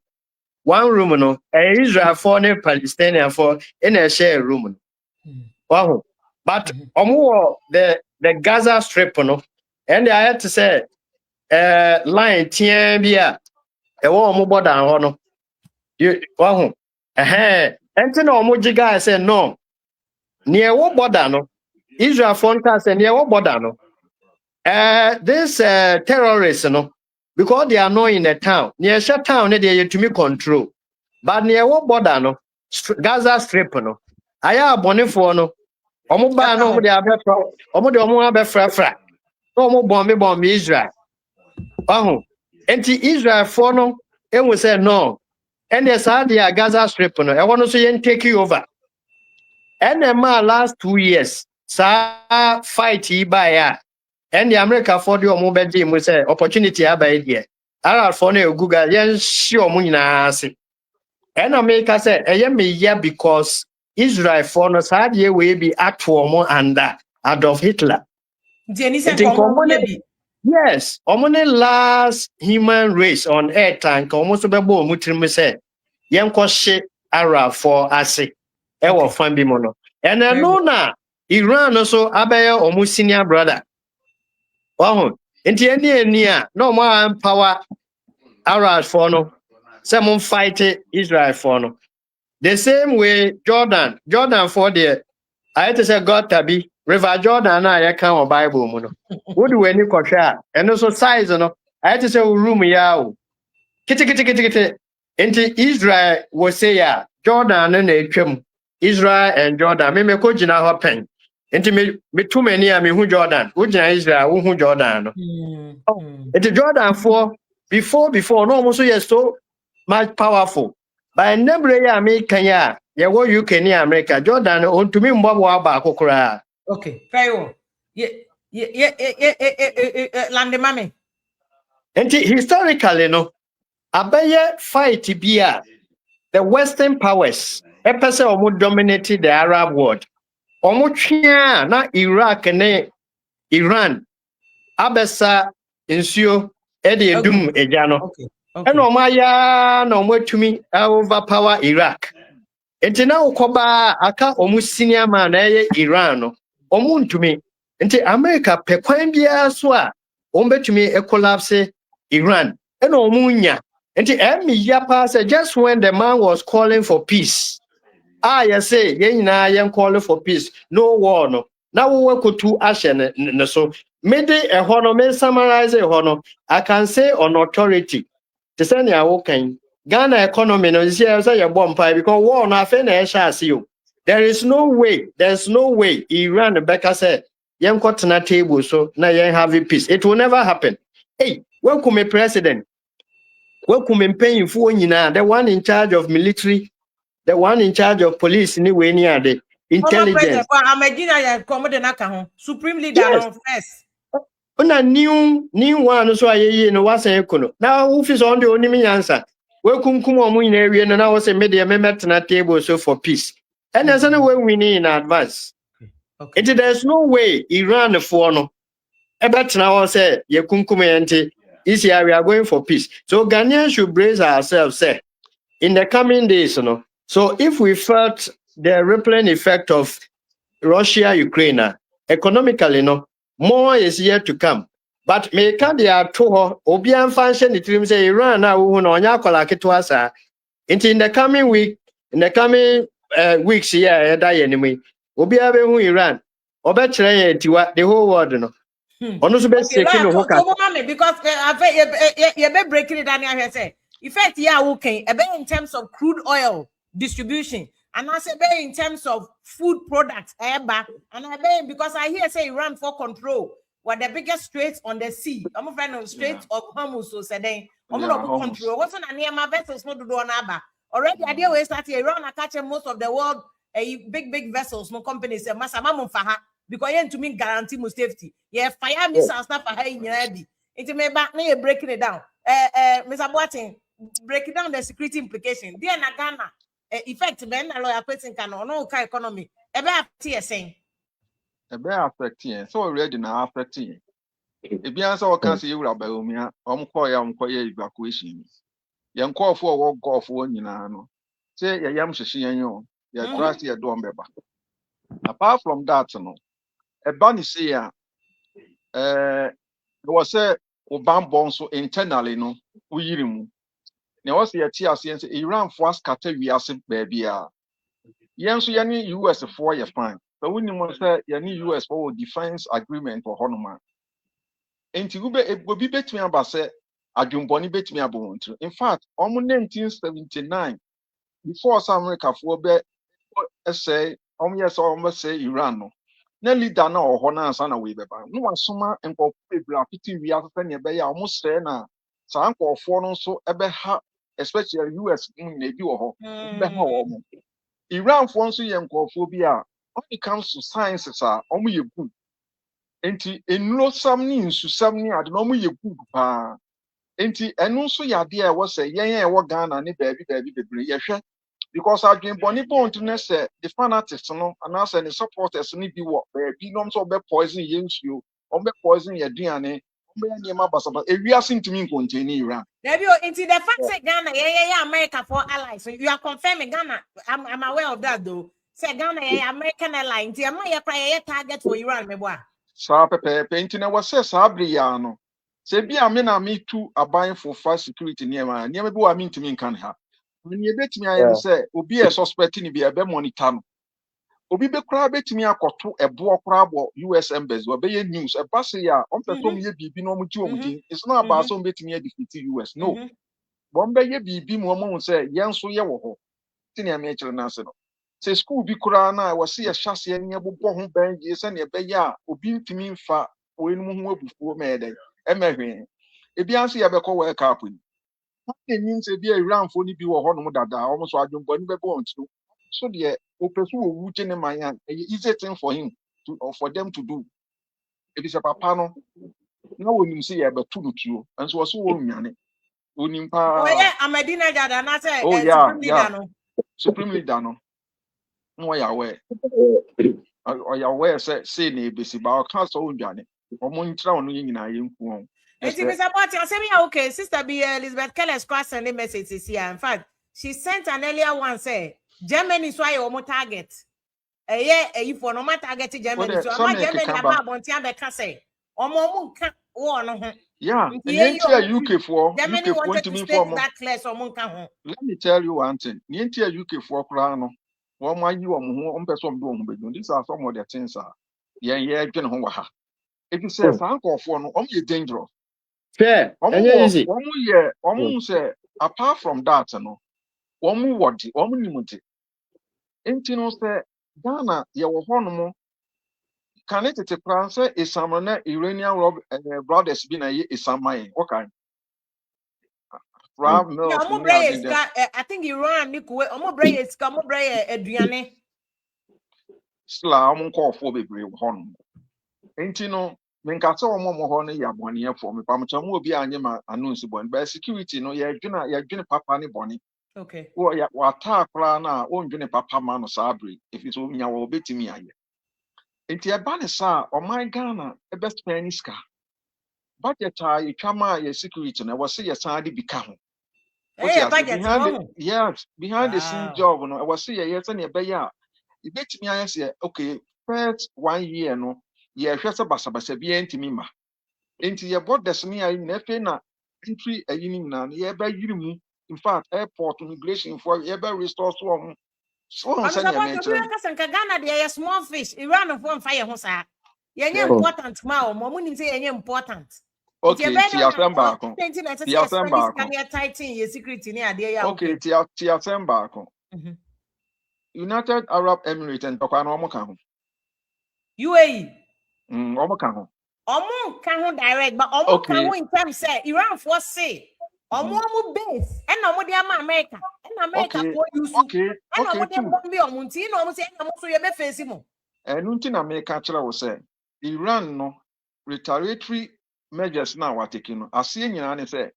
Israel for and Palestinian for in a share room. Wow. But the Gaza Strip no, and I had to say, line TNBia, a warm border no. You wow. And then guy said no. Near what border no? Israel front say near what border no. This terrorists no. Because they are not in the town. Near shut town, they are to me control. But near what border no Gaza Strip no. I have bonnet for no. Omoba no they are better. Omo be fra. No mo bomb Israel. Enti Israel for no. And we say no. And they said they are Gaza Strip no. I want to see you take you over. And the last 2 years, sa fight by ya. And the America for the mobile team we say opportunity by here. Arab for no Google yes sure munina say. And America say because Israel for no sad ye will be actual under Adolf Hitler. Yes, omone last human race on earth and almost be bo mutrim say yenko she Arab for ase e wo fan bi mo no. And I know na Iran also abaye omo senior brother. Oh, inti any a no more empower Arabs for no. Some fight Israel for no. The same way Jordan for the I had to say God tabi River Jordan I can Bible mono. Would do any kosha and also size no. I had to say room ya. Kiti. Inti Israel will say ya Jordan and a Israel and Jordan. Me ko jina ho pen. Enti me too many a me hu Jordan. Wo jina Israel, hu Jordan no. Enti Jordan for before no almost yes so much powerful. By never ya me Kenya, ya wo UK ni America. Jordan on to me mbo aba akokora. Okay, very well. Lande mami. Enti historically no abaye fight bia the Western powers epese omo dominated the Arab world. Omutria na Iraq ne Iran abesa nsuo ede edum ejano. Okay. Eno omaya na omwetumi overpower Iraq. Enti na ukoba aka omu senior man na Iran no. Omu ntumi. Enti America pekwan bia so a ombetumi collapse Iran. Eno omu nya. Enti emi yapa say just when the man was calling for peace. You say yen na yen calling for peace. No war no. Now we kotu ahye ne so. Mede ehɔ no me summarize ehɔ no. I can say on authority. Te say na wo kan. Ghana economy no say your bomb pie because war no afa na ehya ase yo. There's no way Iran Becca said yen kwatena table so na yen have peace. It will never happen. Hey, welcome a president. Welcome mpanyimfo nyina, the one in charge of military, the one in charge of police anyway near the intelligence. Supreme leader yes. First. Una new one so aye no was ekono. Now who is on the only answer? Welcome omu in area and now say media metna table so for peace. And there's no way we need in advance. Okay. There's no way Iran for no. But now say ye kunkume this year we are going for peace. So Ghanaians should brace ourselves, say, in the coming days, you know. So if we felt the rippling effect of Russia-Ukraine, economically, you know, more is yet to come. But me can dia to obian function the team say Iran na who no nya kola ketwasa. In the coming weeks here that enemy. Obia be hu Iran. Obetire tiwa the whole world, you know. Because you be breaking it down here say effect okay in terms of crude oil distribution and I say in terms of food products and I because I hear say Iran for control what the biggest straits on the sea I'm friend of Straits of Hormuz so say then control what's on near my vessels no do na already idea we start Iran are catching most of the world big vessels no companies say masama faha because you to me guarantee my safety. Yeah, fire missiles not for high ready. It may back me breaking it down. Mr. Boateng, breaking down the security implication. There na Ghana effect when a lawyer person can no economy. Ebe saying. Ebe affecting. So already now affecting. If you answer what can see you about me, evacuation. Young call for walk off one no. Say ya yam shishi ya grass ya do mbeba. Apart from that, no. Ebani say there was a Obama so internally no we yirimu. Now was the TRC Iran for scatter we are baby. Yen so yani US 4 years fine. But we need say yani US for defense agreement for Honoma. Enti ube be betumi aba say adwumboni betumi abonto. In fact, on 1979 before South America for be say almost say Iran no. Na leader na oho na ansa na we beba no wasoma enkofo ebra piti wi afefe ne be ya almost say na sa enkofo no so ebe ha especially US na ebi wo ho be ha wo mo Iran fo nso ye enkofo bi a when it comes to sciences a omo ye good enti enuro sam ni nsu sam ni ade no omo ye good pa enti enu nso ya de a wo say yen wo Ghana ne baabi bebre ye hwe because I've been born to say the fanatics no and also the supporters need be what be no so be poison you or be poison your DNA if we are seem to me continue Iran. There you into the fact that Ghana America for allies. So you are confirming Ghana. I'm aware of that though. Say Ghana American allies. The America target for Iran me boy. Sa pepe internet was say sabri ya no. Say be me too abide for fast security near me be what mean to me can have. When you bet me, I say, Obi a suspecting be a be monitor. Obi be crab bet me a cotu a boa crab or US embassy or be news a passia on the some ye be no mutuum. It's not about some bet me a defeat US. No. Bombay ye be more say, Yan so ye wo. Tinia Mitchell National. Say school be kurana was see a chassis and ye bo bang ye send a be ya, Obi to me fa when who before made. Emery. A Biancy a beco work up with. It means a be around for be or honor that almost I don't want to. So the Opesu will in my hand, a easy thing for him to or for them to do. It is a papano. No one you see about two you, and so I'm a dinner dad, and I say, oh, yeah, supremely done. No, way away. or your way say ne besi ba ka so ndwane omo ntra ono nyina yenku on And Mr. Party, I said, yeah, okay, Sister B. Elizabeth Keller's cross sending messages here. In fact, she sent an earlier one say, Germany is why you almost target. Yeah, if one no target Germany, so I'm Germany about Bontia Becca say, or one. Yeah, UK for Germany wanted to state that clear, so let me tell you one thing. UK for Krano, one my you on person doing, these are some of the things are. Yeah, if you say uncle for no, only dangerous. Fair. Easy. Say, apart from that, no, one more limit. Ain't you know, say, Ghana, you were can it take France is some Iranian brothers been a some my okay. I think Iran, Adriane. Slam call for the brave hon. Ain't you know, Minkasa or Momo ya 1 year for me, Pamacha will be anima announce one by security, no, you're gonna papa bonnie. Okay. Well, ya what talk now, own Juni papa man of Sabri, if it's only our bit me. Ain't ya banisa or my Ghana, a best peniska. But you come out your security, and I was say your side become. Behind the scene job, I was say yes, and a bear. You bet me, I say, okay, first 1 year, no, yeah, just a bassa be anti-mima. Into your bought the smear in Nefena entry a union, yeah, by you. In fact, airport immigration for ever restore swarm. Ghana, there are small fish. Iran of one fire, Hosa. You're important, Mao. Momunim say you're important. Okay, Tiasemba. United Arab Emirates and Tokano UAE. Omokano. Omo can direct, but Omo can in terms say Iran for say Omo base and Omo de America and America for use. Okay. And Omo de bombi omunti no Omo say Omo so ye be face mo. And until America will say Iran no retaliatory measures now are taking. I see you say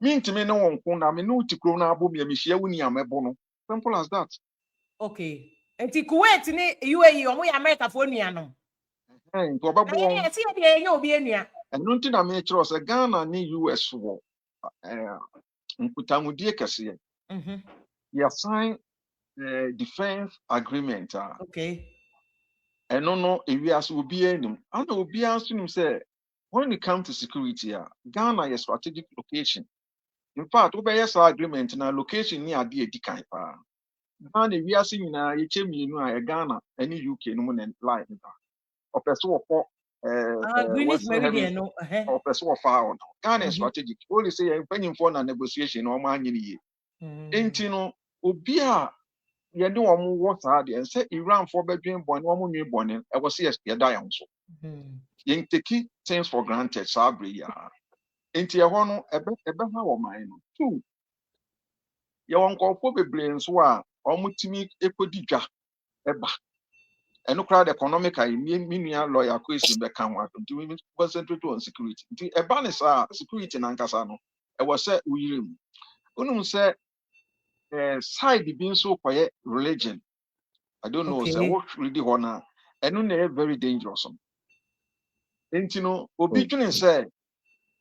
mean to me no one kuna me no to grow na boom ya mishia wuni amebono. Simple as that. Okay. And Kuwait ni UAE Omo America for no. And until America was a Ghana ni US war. Nkutamudie kasiye. You sign defense agreement. Okay. And no, if we as will be any, and will be asking him say, when it comes to security, Ghana is a strategic location. In fact, we have agreement now location near the Dikai. Ghana, we are seeing now, Ghana, any UK, no one line. Or person for Greenwich Meridian, or person far on Ghana strategic. Only say I'm paying for a negotiation or money. Ain't you know, Obia. You know, what's hard and say Iran for bedroom born, one new born, I was yes, you die on so. You take things for granted, Sabri. Into your honor, a better how mine. Two, your uncle for the brains were almost to me a podija, eba. And no crowd economic, I mean, lawyer question become what to even concentrate on security. A banis are security in Ankasano. I was said, we say, side being so quiet religion. I don't know, sir. What really honor? And no, very dangerous. And you know, Obi say,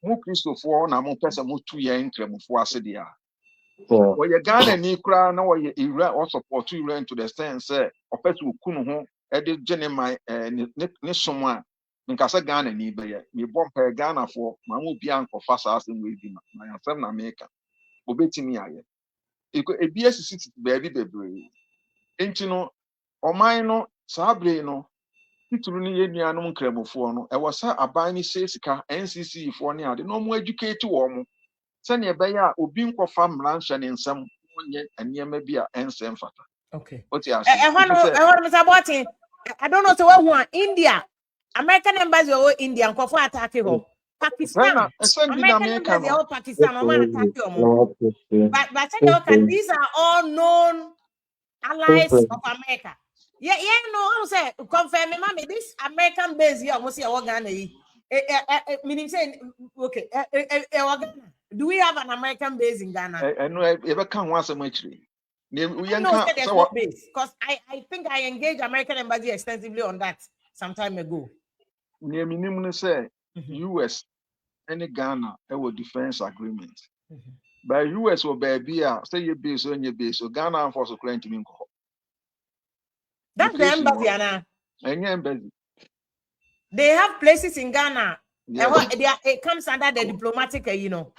"Mo Christo for na mo person mo 2 year increment for asedia." Well, you Ghana ni kura na we Iran or support Iran to the extent say, "Opetu kunu ho e de gene my ne someone." Nkasa Ghana ni be ye. Me bomb per Ghana for ma mo bi anko fast as in we bi na yasem na America. Obetimi aye. Ebi asisi baby bebre. And you know, Oman no sabre no titulu ni ye nuanom nkramofo no e wasa aban ni sesika NCC fo ne ade no mo educate wo mo se ne be ya obi nkofa mranhye ne nsam onye aniema bi a ensem fata. Okay. What you ask? Mr. Botin, I don't know so who India, American embassy or India nkofo attack ho. Pakistan. American embassy or Pakistan or attack ho. But these are all known allies of America. Yeah, no, I say confirm me, mommy. This American base here, almost here, Ghana. Meaning saying, okay, do we have an American base in Ghana? I know ever come once a much. no base because I think I engaged American Embassy extensively on that some time ago. Near minimum say US and Ghana defense agreement. By US or baby, say your base on your base, so Ghana for so claim to me. That's the embassy, Anna. Embassy. They have places in Ghana. Yeah. It comes under the diplomatic, you know.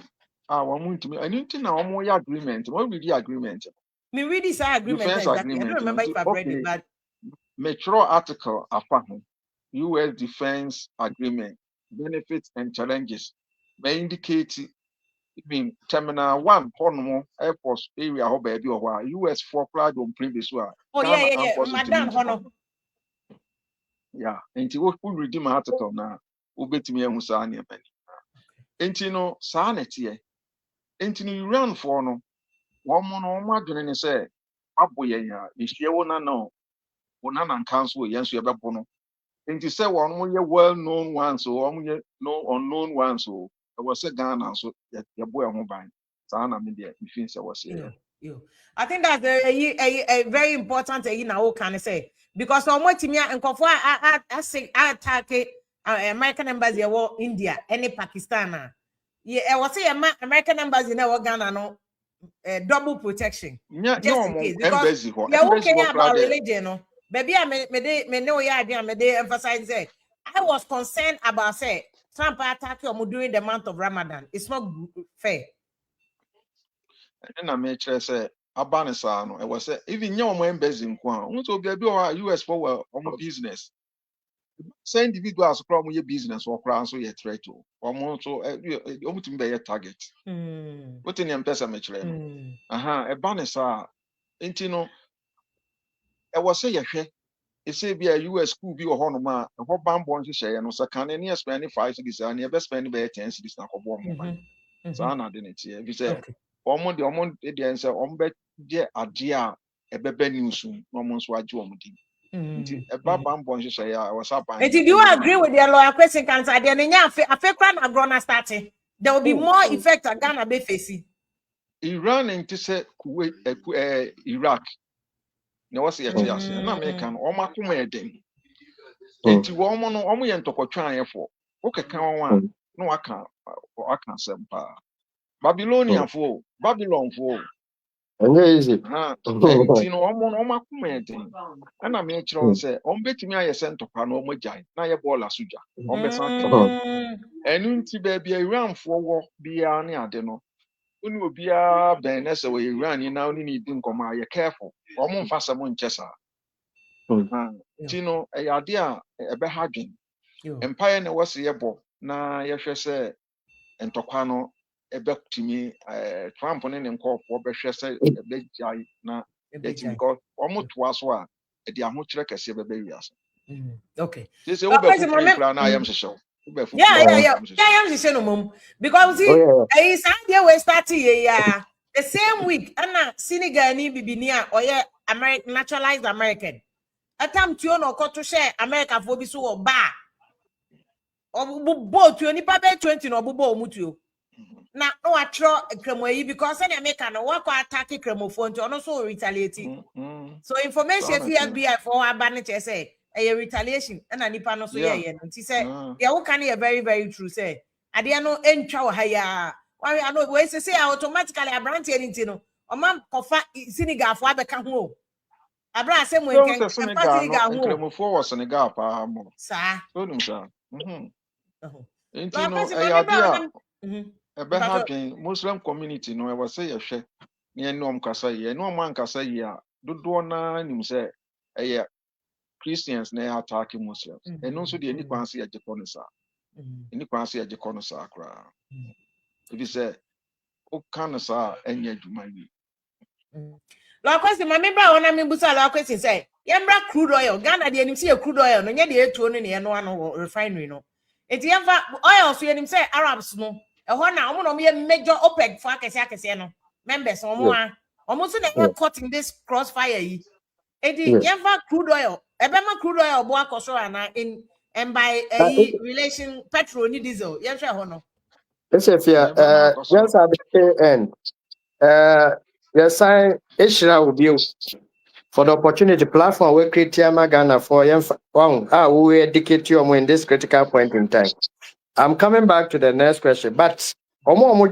I want to me. I need to know more agreement. What will the agreement? Me read this agreement. Defense exactly. agreement. I don't remember if I've read it, but mature article apart. US Defense Agreement benefits and challenges may indicate even Terminal 1 Hornmo Air Force area or baby or US for pride on previous one. Oh, yeah. Madam Hono. Yeah, and you will redeem article now. Ubet me and Musani. And you know, sanity. And you run for no one more than say, Abuya, if you wanna know, one and council, yes, you have a and you say one more well-known ones, so one no unknown ones, so I was a Ghana, so your boy mobile. Sana media, if I was here. I think that's a very important thing now, can I say? Because on what me and Kofa, I say I attack American embassy in India, any Pakistan. Yeah, I was say American embassy in Ghana, no double protection. Yeah, just in case. Because you're okay about religion, no. Baby, I may know I emphasize that I was concerned about say Trump attack you during the month of Ramadan. It's not fair. And I made sure say Abanisano, I was even your members in Kwan. Want to be US for business. Say individuals from your business or crown so you threat to or more so to be a target. What in your person mature? A Banisa, Intino. I was say it's a be a US school be or honor a whole bamboo to say and was a can any spending 5 cities and you best spend by 10 cities now for 1 month. Sana didn't see if you say the amount the answer on bet a dear a baby news soon almost what you want a bamboo to say I was up. And did you agree with your lawyer question cancer? Then a fake crime are gonna start. There will be more effect at Ghana be facing. Iran into say Kuwait Iraq. Na wasi ya chasi na American o makoma eden enti wo mo no o mo ye ntokotwa ayefo o keka won na waka sempa Babylon fo easy enti no o mo no makoma eden na me kire say o betimi aye se ntokwa na o mo jai na ye bola suja o be san enu nti ba bia Iran fo wo bia ne ade no unu obia ben na se wo Iran ni na oni ni di nkoma ye careful o mo mfa se mo nchesa tino ade a ebe hadwen empire na wose yebo na ye hwe se entokwa no ebe kutimi Trump ne nkofo be hwe se ebe jai na because o mo toa so a e ahụ kire kese ebe be wiase okay this we be plan na ayam hyehyɛ yeah I'm just saying no because see is idea we start here the same week and Senegal ni bibinia or yeah American naturalized American atam tuo no koto share America for bi so o ba obubo tuo ni pa be 20 no obubo omutuo na no atro kremoyi because any American no work attack kremofo nti ono so retaliate so information if FBI for abane say a retaliation and a nipa no so yeah nti say yeah wo kan very very true say ade no entwa wo ha ya I know we say automatically abranti anything no o man kofa Senegal fo abeka ho abra say mo nken Senegal ho kremofo wo Senegal pa mo sa so nim sa enti no ade ebe happen Muslim community no e was say ye hwe ne enom kasa ye no man kasa ye a dodo na nim say Christians na attack Muslims and also the any kwanse ya jekonisa any kwanse ya jekonisa akra if you say o kanisa enya adwuma wi la question my member ona me busa la question say yembra crude oil Ghana de enim say crude oil no nya de etuo no ne no ano refinery no enti yemfa oil so enim say Arabs no e ho na omo no me major OPEC for akese no members omo so na caught in this crossfire yi enti yemfa crude oil ebema crude oil bo akoso ana in and by a relation petrol ni diesel yes ho no yes if yes at the end Yes, I Ishra will be for the opportunity platform we create here Ghana for we educate you in this critical point in time. I'm coming back to the next question, but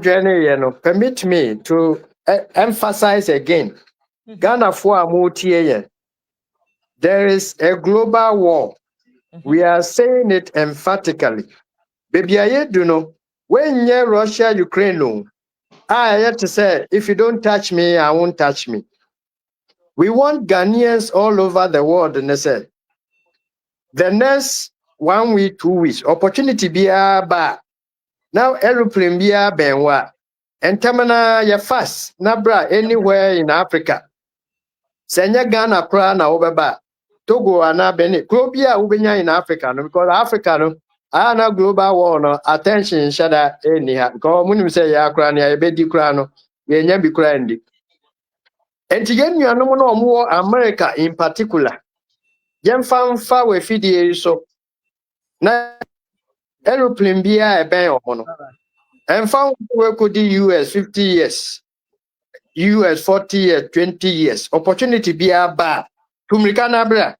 journey, permit me to emphasize again. Ghana for there is a global war. We are saying it emphatically. Baby, I do know when you're Russia, Ukraine, no. I have to say, if you don't touch me, I won't touch me. We want Ghanaians all over the world, and they say the next 1 week, 2 weeks, opportunity be a now aeroplane be a benwa. And Tamana ya fast, nabra anywhere in Africa. Senya Ghana pra na obeba. Togo ana bene. Krobia ubenya in Africa, no, because Africa no. I na global war no attention shada anyhow. Because munim say ya kra na ya bedi kra no. Ye nya bi kra ndi. Enti yen nuanom no omo America in particular. Yen fa we fidie so. Na aeroplane bia e ben omo no. En fa we could the US 50 years. US 40 years, 20 years. Opportunity bia ba. Tumrikana bra.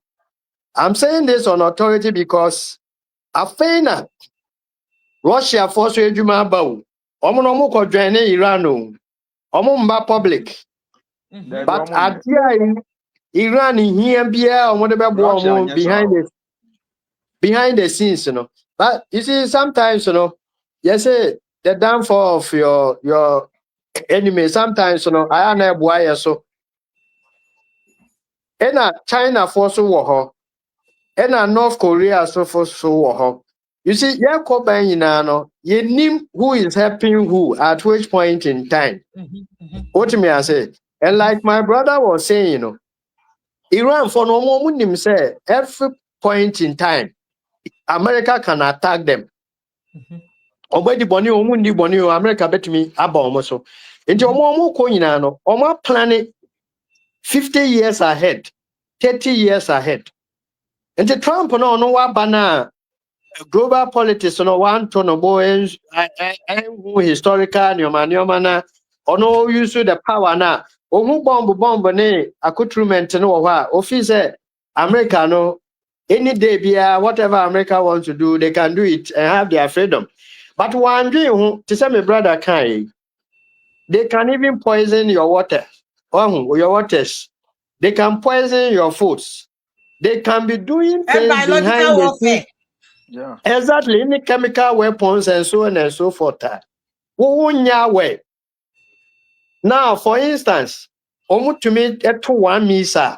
I'm saying this on authority because afena Russia force edwuma ba o. Omo no mo ko join Iran o. Omo mba public. But adia Iran here bia omo de bebo omo behind the scenes, But you see sometimes, you say the downfall of your enemy sometimes, I am a boy so. Ena China force war ena North Korea so force war. You see, you name who is helping who at which point in time. What me I say? And like my brother was saying, Iran for no more say every point in time, America can attack them. Obedi boni omundi boni America betumi aba omo so. Nti omo ko nyina no, omo planning 50 years ahead, 30 years ahead. Nti Trump no wa bana global politics no one to no boy historical nyoma na ono use the power na ohu bomb ne accoutrement no wo ha office America no any day bia whatever America wants to do they can do it and have their freedom. But one dream to say my brother can they can even poison your water. Your waters. They can poison your foods. They can be doing things behind the scenes. Yeah. Exactly, any chemical weapons and so on and so forth. Now, for instance, to me to 1 missile,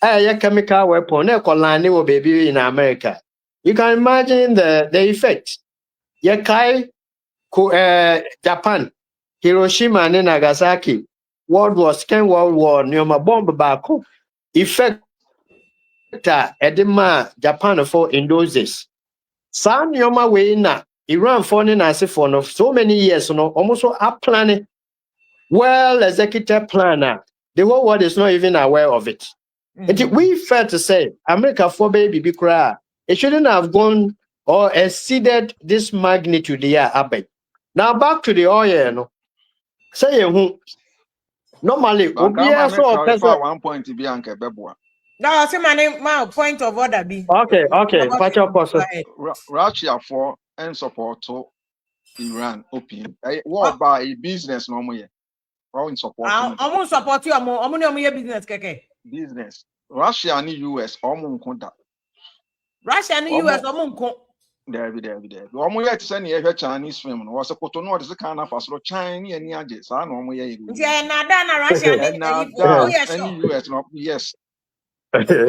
a chemical weapon, baby in America. You can imagine the effect. Japan, Hiroshima and Nagasaki, World War, Second World War, Nyoma bomb back. Effect Edema Japan for in those days. San Nyoma way na Iran for so many years, almost a planning, well executed planner. The whole world is not even aware of it. We fair to say, America for baby be cry. It shouldn't have gone or exceeded this magnitude here, Abe. Now back to the oil, say who normally Obia so 1 point be anke beboa. No, say my point of order be. Okay. Russia for and support to Iran open. What by a business no more. In support. I'm support you. I'm business keke. Business. Russia and US konda. Russia and US kon. There. Omo yet send ye Chinese film no was support no this kind of fasro China ni age sa no omo ye. Nti na da na Russia and US no yes. America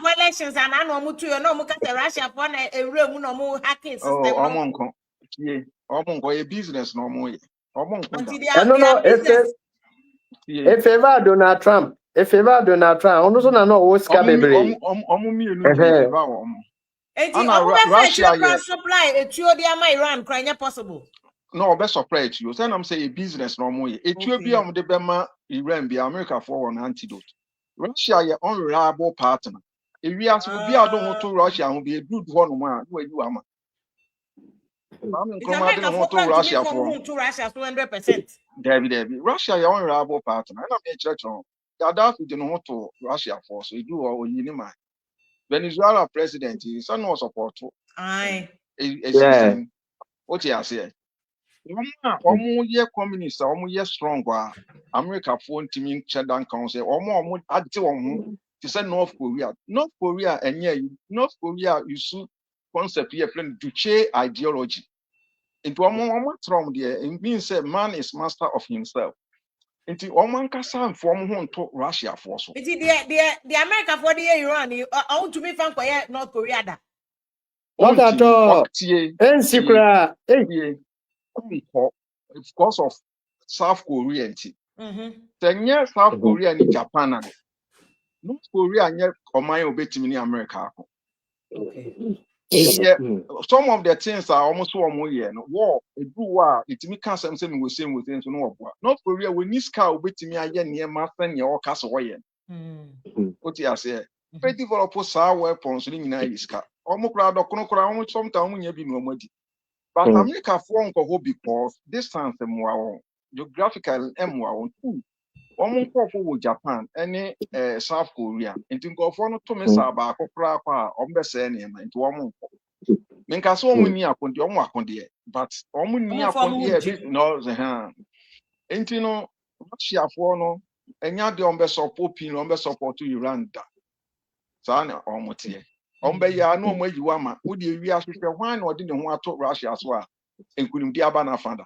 for elections and I know mutu you know muka Russia for na ewure mu no mu hacking system. Omo nko. Tie. Omo nko ye business no omo ye. Omo nko. No, if ever Donald Trump, ono so na no wo ska bebre. Omo mienu favor omo. Russia supply etuo di ama Iran cranya possible. No, be surprise you. Say I'm say a business no more. Etuo bi am de be ma Iran bi America for one antidote. Russia is unreliable partner. If we ask for be don't to Russia, will be a good one. No, you ama. Kwame It's Nkrumah didn't America want for to to Russia me for. from to Russia 200%. David. Russia, your honorable partner. I don't mean church on. Gaddafi didn't want to Russia for, so you do or you know. Venezuela president, his son was support to Aye. a Yeah. system. What you say? Omo ye communist, omo ye strong. America phone teaming Chedan Council, omo adti omo. To say North Korea. North Korea, and yeah, North Korea, you see concept here, plan Duce ideology. Into omo Trump there, it means that man is master of himself. Into omo kasa form home to Russia for so. It's the America for the Iran. I want to be from North Korea. Da. Not at all. Octie, Ensikra. Hey. because of South Korea. Mhm. Then South Korea and Japan. North Korea and Omayo betting in America. Okay. Yeah, some of the things are almost 1 year. War, a war, it me can't say we same within to know what. North Korea, we need car betting me again near Martin, your castle way. What you say? Very develop our weapons in Iska. Almost crowd or Konoka, sometimes you be no money. But America for uncle because distance them wow, geographical M wow too. Omo nkofo Japan any South Korea. Nti nkofo no to me sa ba akokra kwa ombese ne ma nti omo nkọ. Menka so omo ni akonde omo akonde but omo ni akonde bi no ze ha. Nti no Russia for no enya de ombeso popi no ombeso to Iran da. Sa na omo tie. Ombe ya no omo ayiwa ma wo de wi ahwehwe hwan na ode ne ho ato Russia so a enkunim di aba na fanda.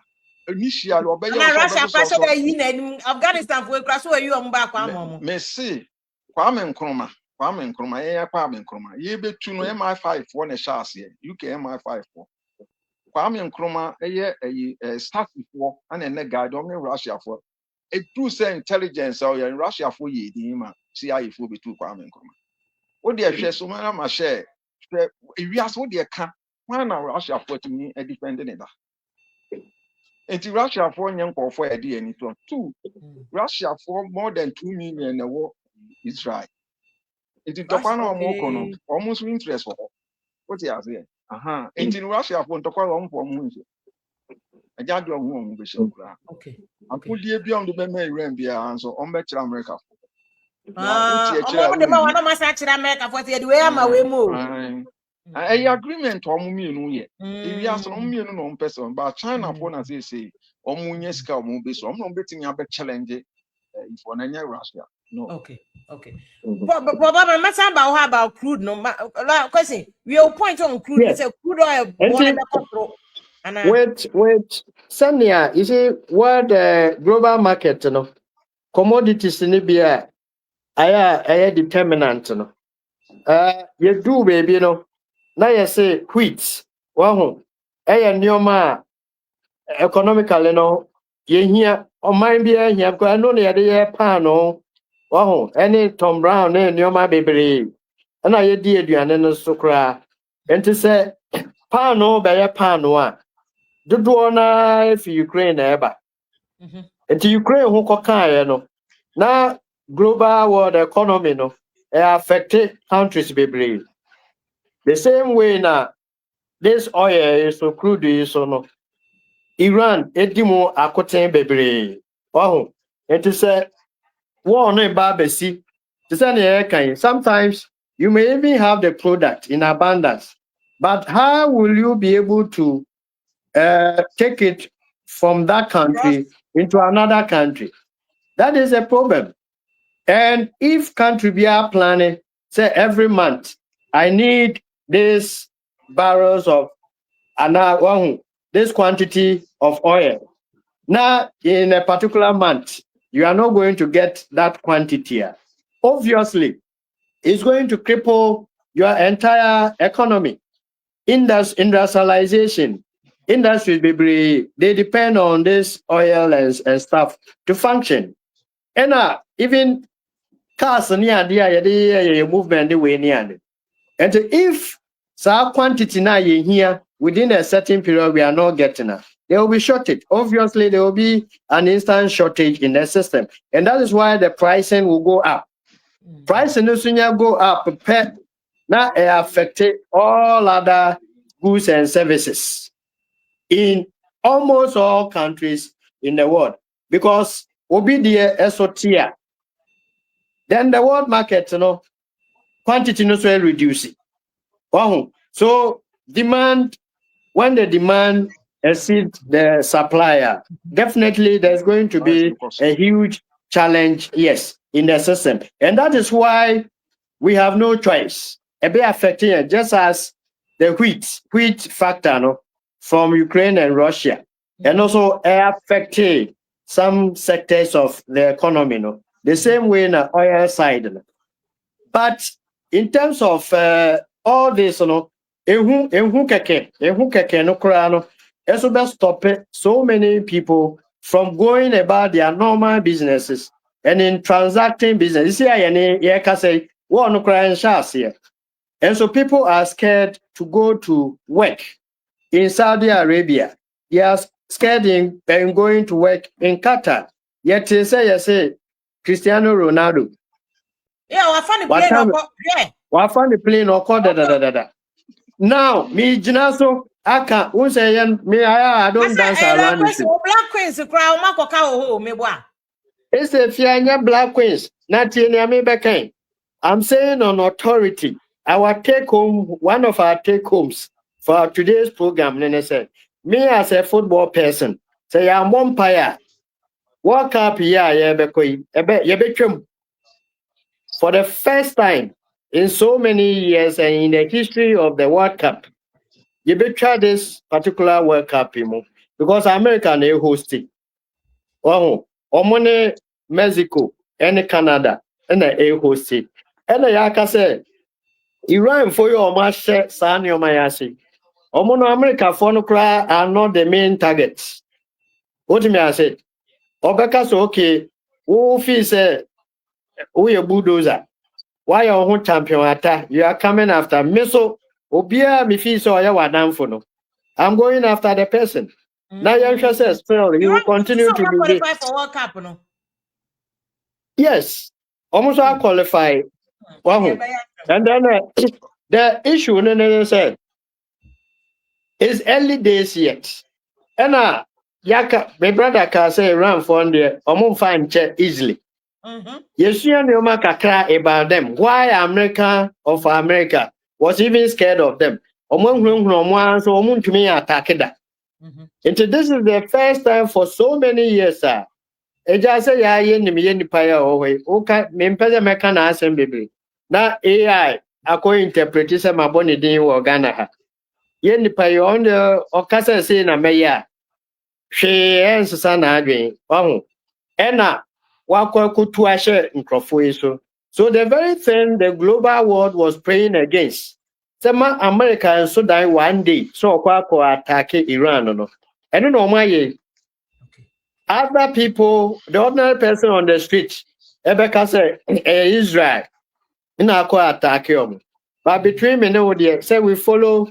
Initially obey your Russia pass over in Afghanistan for cross where you am back one. Messi Kwame Nkrumah Kwame Nkrumah ye betu no MI5 for na chance UK MI5 for Kwame Nkrumah staff for and na guide on Russia for a true say intelligence or in Russia for ye di ma CIA for betu Kwame Nkrumah what dey share so ma share we as what dey ka when na Russia for to me defending it. It's Russia for young for a day and so two. Russia for more than 2 million war Israel. It's Topano Mokono, almost interest for what you say. It's in Russia for Topano for Munzo. A judge of woman with Shokra. Okay. I put the beyond the Beme Rambia and so on better America. America for the way am away move. A agreement on me no yet. If you ask on me no person, but China for as they say, or Munyeska or Mubis, I'm not betting a bit challenge for Nanya Russia. No. Okay. But matter about crude no question. We'll point on crude. It's a crude oil control. Wait. Sanya, you see what the global market no commodities in Libya are determinant no. You do baby no. Now you say wheat. Wow. Nyoma economically no. You hear on my beer here because I know the other panel. Wow. Any Tom Brown nyoma baby. And I did aduane no so kra. Enti say panel be panel a. Dodo na if Ukraine na eba. Enti Ukraine ho kokan no. Na global world economy no affected countries bebree. The same way na this oil is so crude is so no. Iran edimo akoten bebree. Oh, enti say war no ba besi. Sometimes you may even have the product in abundance, but how will you be able to take it from that country into another country? That is a problem. And if country be are planning, say every month, I need this barrels of this quantity of oil. Now, in a particular month, you are not going to get that quantity. Obviously, it's going to cripple your entire economy. Industrialization, industries, they depend on this oil and stuff to function. And even cars near the movement the way near. And if some quantity now here within a certain period we are not getting it, there will be shortage. Obviously, there will be an instant shortage in the system, and that is why the pricing will go up. Pricing will go up. Now it affected all other goods and services. in almost all countries in the world because obedient esotia. Then the world market, quantity no so reducing. Wow. So demand, when the demand exceeds the supplier, definitely there's going to be a huge challenge, yes, in the system. And that is why we have no choice. A bit affecting it, just as the wheat factor from Ukraine and Russia, and also affecting some sectors of the economy, the same way in the oil side. But in terms of all this, ehu keke no krano, eso be stop so many people from going about their normal businesses and in transacting business. You see, I can say, one here. And so people are scared to go to work in Saudi Arabia. They are scared in going to work in Qatar. Yet they say, Cristiano Ronaldo. Yeah, I found the plane or call da. Now, me jinaso aka unse me I don't dance around it. Black Queens crowd makoka ho me boa. It's a fianya Black Queens. Not me bekan. I'm saying on authority. Our take home, one of our take homes for today's program, Nene said, me as a football person, say I'm umpire. World Cup here, for the first time in so many years and in the history of the World Cup, you betray this particular World Cup because America they host it. Oh, Omone Mexico and Canada and they host it. And the Yaka said, Iran for your master, San Yomayasi. Omono America for no cry are not the main targets. What do I say? Obeka so okay, who feels we a bulldozer. Why your own champion attack? You are coming after me. So Obia me feel so I down for no. I'm going after the person. Now young says, still you will continue to do this. For World Cup, no? Yes. Almost I qualify. Wow. And then the issue said it's early days yet. And Yaka, my brother can say run for there, find check easily. Yes, you know about them. Why America was even scared of them. So to me attack that. And this is the first time for so many years, sir. I just say ya yen paya away. Okay, mempeza meka na assembly. Na AI ako interpret say maboni din wo Ghana ha. Yen paya on the okasa say na meya. Hwe ensa na adwen. Wahu. Ena wakwa kutu ashe nkrofo iso. So the very thing the global world was praying against. Sema America and so die one day. So okwa attack Iran no. Eno no maye. Other people, the ordinary person on the street, Ebeka say Israel, in our attack you. But between me and the say we follow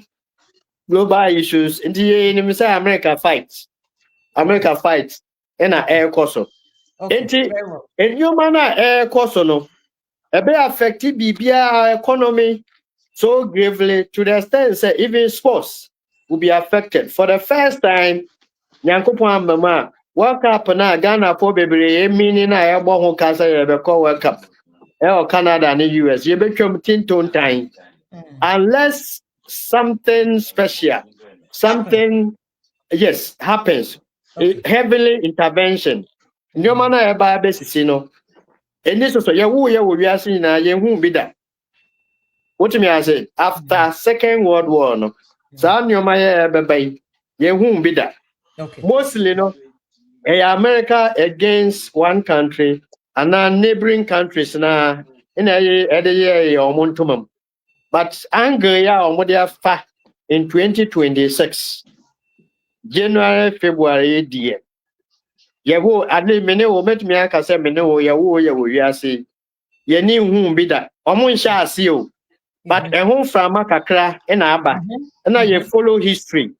global issues. In the enemy say America fights, in a air course. In your manner air course no, a bit affected BBI economy so gravely to the extent say even sports will be affected for the first time. Nyankopon mama. World Cup na Ghana for bebre meaning na ebo ho kasa ye be call World Cup. Canada and the US. You be twem tinton time. Unless something special, something yes happens. Heavily intervention. No mana e ba be sisi no. Eni so ye wo wi ase na ye hu bi da. What me I say after Second World War no. Sa nyoma ye be bai ye hu bi da. Okay. Mostly no America against one country and now neighboring countries na in a but anger ya fa in 2026 January February dear yewo ade mene wo metumi aka se mene wo yewo wiase ye ni hu bi da omo nsha ase o but ehun frama kakra na aba na ye follow history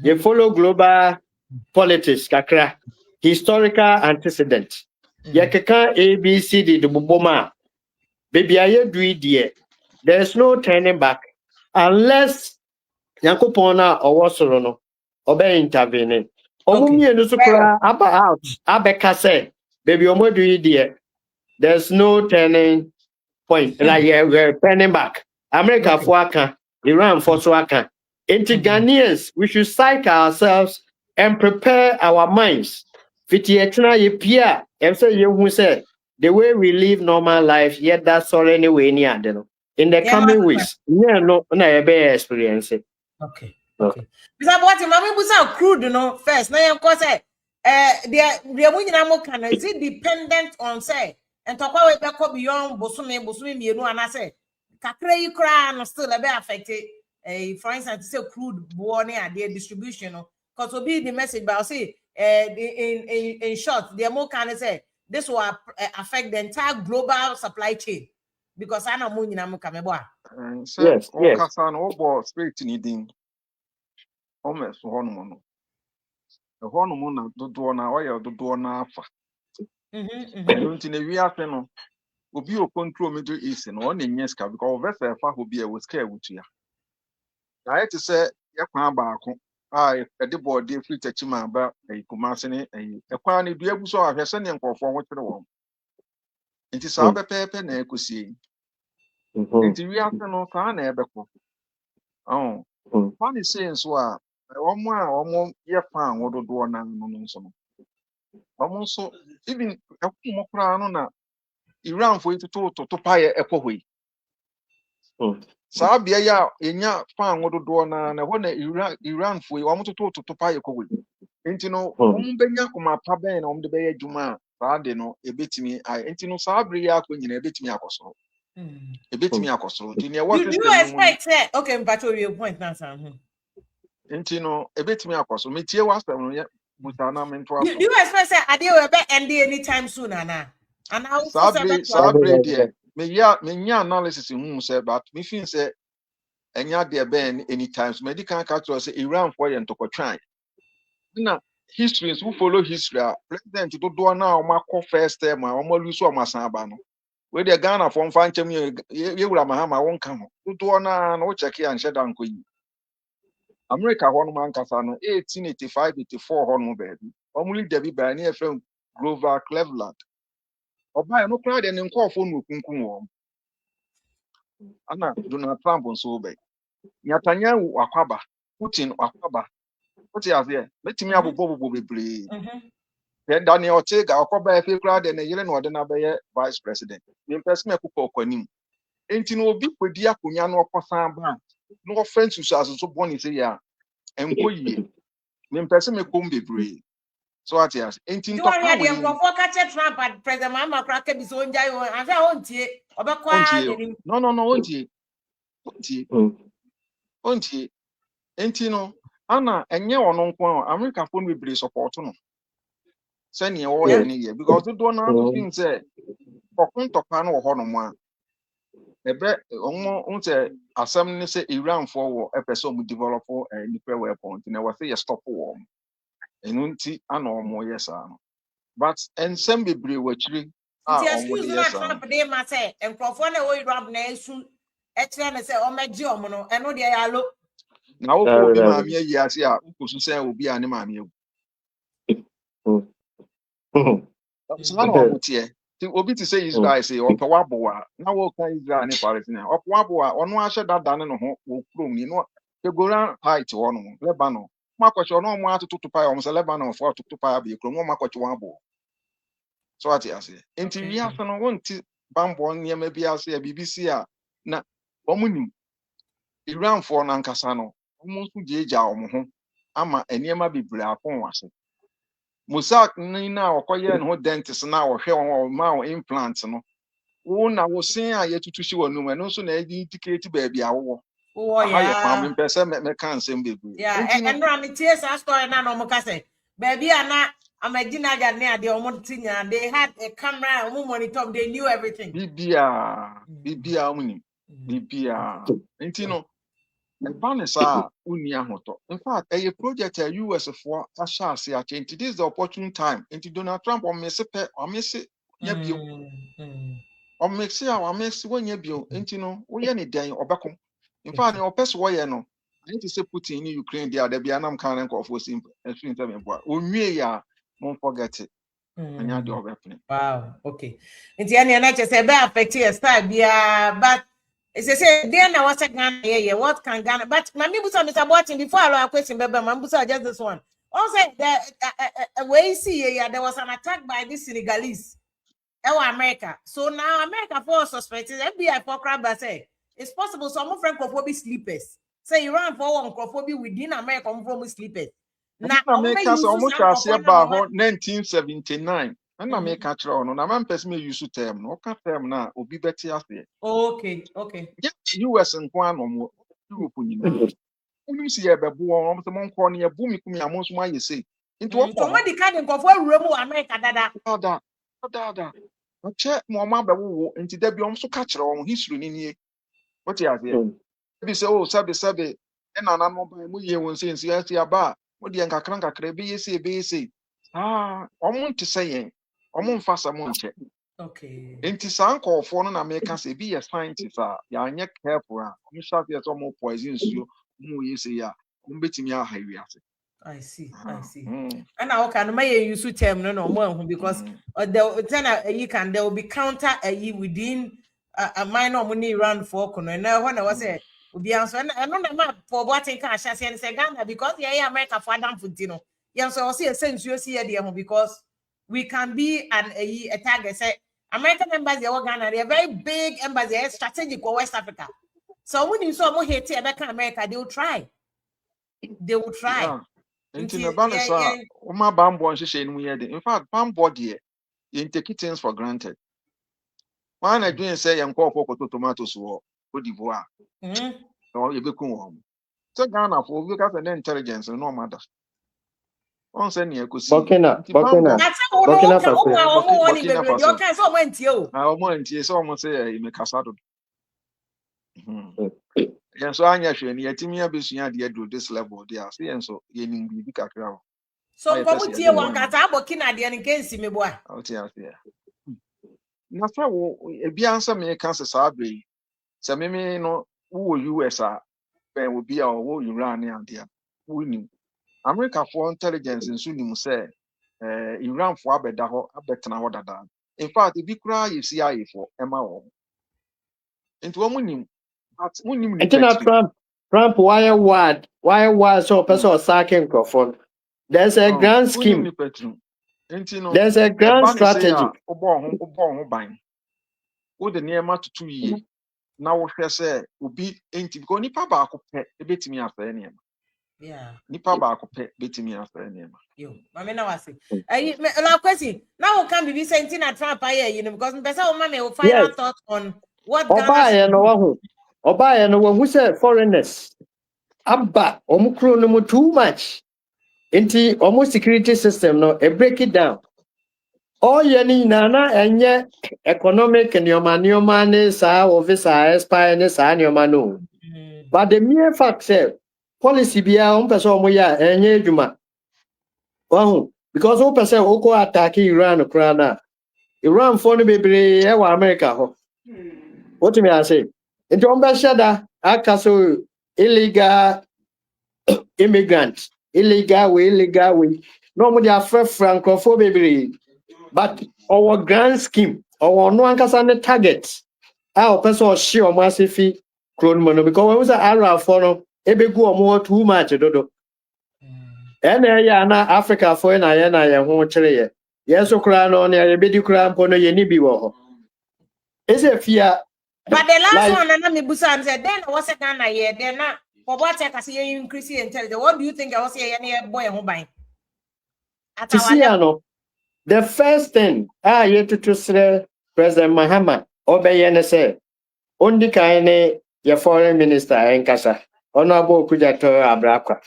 ye follow global politics kakra historical antecedent. Yakeka ABCD the buboma. Baby aye dui there's no turning back unless Yankopona or Wasorono obe intervene. Omo Okay. mienu so kura aba out. Abeka say, baby omo do you there's no turning point. Like we're turning back. America Okay. for aka, Iran for so aka. Into Ghanaians, we should psych ourselves and prepare our minds. Fiti etna ye pia, em say ye who say the way we live normal life, yet that's all anyway ni adeno. In the Yeah, coming man. weeks, yeah, no, na ebe experience it. Okay. Okay. Because what him we busa crude no first. Now you cause say the munyina mo can is it dependent on say and talk about we back beyond bosumi mienu and I say kakra yi kra no still be affected for instance say crude born and their distribution no because will be the message but I'll say in short the more can say this will affect the entire global supply chain because I know munyina mo can So Yes, all yes. kasa no obo spirit needing almost one no. The one na dodo na oya dodo na afa. Nti na wi afe no obi o control middle east no on nye ska because vessel fa ho bi e was care wutu ya. Na it say ye kwan baako a de board e free techima ba e kumase ne e kwan ne dua gu so ahwe se ne nkofo ho twere won. Nti sa bepepe na ekosie. Nti wi afe no ka na ebekọ. Oh. Funny saying so a omo ye fan wododo na no nso no. Omo nso even ekumo kra no na Iran for it to paye ekwo saa bia ya enya fan wododo na ho na Iran for omo to paye ekwo enti no omo benya kuma pa ben na omo de beye dwuma saa de no ebetimi ai enti no saa bri ya akonyina ebetimi akosoro ebetimi akosoro ti ne wa You system no mu expect say okay, but your point now, sir. enti no ebetimi akosoro metie wa asem no ye mutana mento Do aso you expect say Ade will be end anytime soon, Anna? And I also say saa bri de me nya analysis hu say but me feel say enya de ben anytime so medical catch say Iran for ye ntokotwan na histories who follow history president do na o makọ first term a o malu so o masan aba no we de Ghana for mfa nchem ye wura mahama won ka ho do na o check ya nche da nko yi America ho no man kasa no 1885 84 ho no ba bi o mu leader bi ba na efrem Grover Cleveland oba no kra de ne nkofo no kunkun wo ana Donald Trump nso be Netanyahu akwaba Putin akwaba what you have here metimi abobo bebre then Daniel Ortega okoba efe kra de ne yele no de na be vice president me person ekuko okwanim enti no obi kwedi akonya no okosan ba no offense so aso boni say ya enko yie me person me kom bebre so what you have enti do one ntoka here we the for catch Trump and President Mama Krake bi so njai won and say won tie obekwa ontie no ontie enti no ana enye ono nko America phone bebre support no say ne wo ye ne ye because do na so feel say kokuntoka no ho no mo a ebe omo unse asem ne say Iran for wo epeso mu develop nuclear weapon na we say you stop wo enu nti ana omo yes no but ensem bebre wachiri It's omo excuse de na yes Trump dey ma say enkrofo na we rap na esu etre na say o meji omo no eno de ya lo na wo ko bi ma me yi ase a ukosu say obi a ne ma me so na omo tie ti obi ti say Israel say o pe wabo a na wo kan Israel ne Palestine o pe wabo a ono ahye dada ne no ho wo krom ni no ke Golan Heights wo no Lebanon makwachi ono mo atututu pa o mo say Lebanon fo atututu pa be krom mo makwachi wabo so ati ase enti wi afa no wonti bambo niam bi ase a BBC a na omo nim Iran fo na nkasa no omo nso jeja omo ho ama eniema bebre akon wase Mosak ni na okoye no dentist na wo hwe won ma wo implant no wo na wo sen a yetutu shi wonu me no so na indicate ba bia wo oh aha ye kwa yeah me pese me kan sem bebre yeah enti no and no me tie sa story na no mo ka say baby ana amagina ga ne ade omo tinya they had a camera omo monitor they knew everything bibia munim bibia enti no Ebanesa uni ahoto. In fact, a project a US for Ashasi enti this is the opportune time. Enti Donald Trump on mesepe on mese nyabio. On mese a on mese when yabio. Enti no we ye ni den obeko. In fact, the opes wo ye no. I need to say Putin in Ukraine there be anam kan nko for sim extreme time boy. Onwie ya won't forget it. Anya the open. Wow, okay. Nti ene na che say be affect your style bia, but it's say there na what Ghana yeah, what can Ghana, but mami busa Mr. Boatin before I ask question bebe mami busa just this one. Also the way you see yeah, there was an attack by this Senegalese America. So now America for suspected FBI for crab say it's possible some Francophobia sleepers. Say Iran for Francophobia within America from sleepers. Na America so almost as about 1979. And America try no na man person me use term no ka term na obi beti ase. Okay. US nkwa no mo Europe nyina. Unu si ye bebo won so mon kọ ne ebu mi kumi amon so aye sei. Into what so what the kind of awura America dada. Dada. Che mo ma bebo wo nti da bi so ka kire won history ni nie. What you say? Bi say oh sabe e na no ba mu ye won sei nsi aba. Mo de nkakra bi yesi. Omo nti say yen. Omo mfasa mo nche. Okay. Nti sankofo no na meka say bi ye scientist ya anye careful omo sha say omo poison suo mo yesi ya. Mo betimi aha wiase. I see. And now can my use term no more because there will be counter within a minor money run for kono. Now when I was say be answer and no na for what in can share say Ghana because yeah America for Adam Funtino. Yeah, so I see a sense you see there because we can be a target say American embassy or Ghana, they are very big embassy, strategic for West Africa. So when you saw more hate America, they will try. Yeah. Into the balance, my bamboo and she in fact, bamboo dear, you take things for granted. Why I doing say I'm called for tomatoes or Cote d'Ivoire or you be cool. So Ghana for because of the intelligence and no matter. On send you could see. Burkina. That's how I want to say almost say you make casado. Yeah, so I actually any timia besua de do this level there. See and so ye nim bi kakra. So come tie wan kata Burkina de en case me boy. Out here. Na fa wo e bia nsa me kan se sa abai. Se me no wo US a ben wo bia wo Iran and there. Wo nim. America for intelligence nso nim say Iran for abeda ho abetena ho dada. In fact, e bi kura ye CIA for ema wo. Into wo nim. But wo nim ni Trump why so person sacking microphone. There's a grand scheme. There's a grand strategy. Obo ban. Wo de niema tutu yi. Na wo hwe se obi enti because nipa ba akopɛ ebetimi afa niema. Yeah. Nipa ba akopɛ betimi afa niema. Yo, mama na wase. La question. Now can be sent in a Trump aye, because person o mama will find out thought on what Ghana Oba no who say foreigners abba omukro no too much into almost security system no e break it down all ye ni na enye economic and your money sa officer expire ne sa nyoma no but the mere fact say policy bia person ya enye adwuma because o person o ko attack Iran krana Iran for no bebre e wa America ho what me I say into shada akaso illegal immigrants illegal way no mo dia francophobia but our grand scheme our no ankasa ne target our person share o massive clone mono because when we say Arab for no ebegu o too much dodo ya na Africa for na ye ho kire ye yeso kra no na ye bedi kra mpo no ye ni bi wo ho is a fear. But the last one, and I'm Busan said, then what's a Ghana here? Then for what I see you increase intelligence. What do you think I was here any boy who buying? To see, the first thing I to say President Mahama Obeyene say, only kind your foreign minister in Casa, Honorable Kujato Abraka.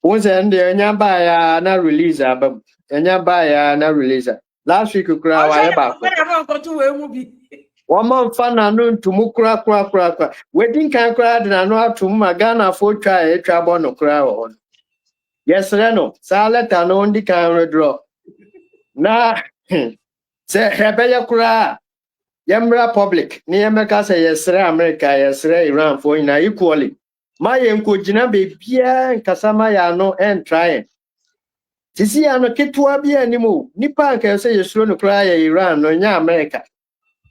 Once and the Nyabaya na release, Nyabaya na release. Last week, you cry about. One month fan and to mukra. Wedding can cry and I know to Magana for try a trouble no crowd. Yes, Reno, Salet and only can draw. Na say Hebella cry. Yamra public, near Mecca say yes, America, yes, Iran for in equally. ma ye nkogina bebia nkasa ma ya no and try sisi ya no ketua bia animo nipa anka se yesuro no kra ya Iran no nya America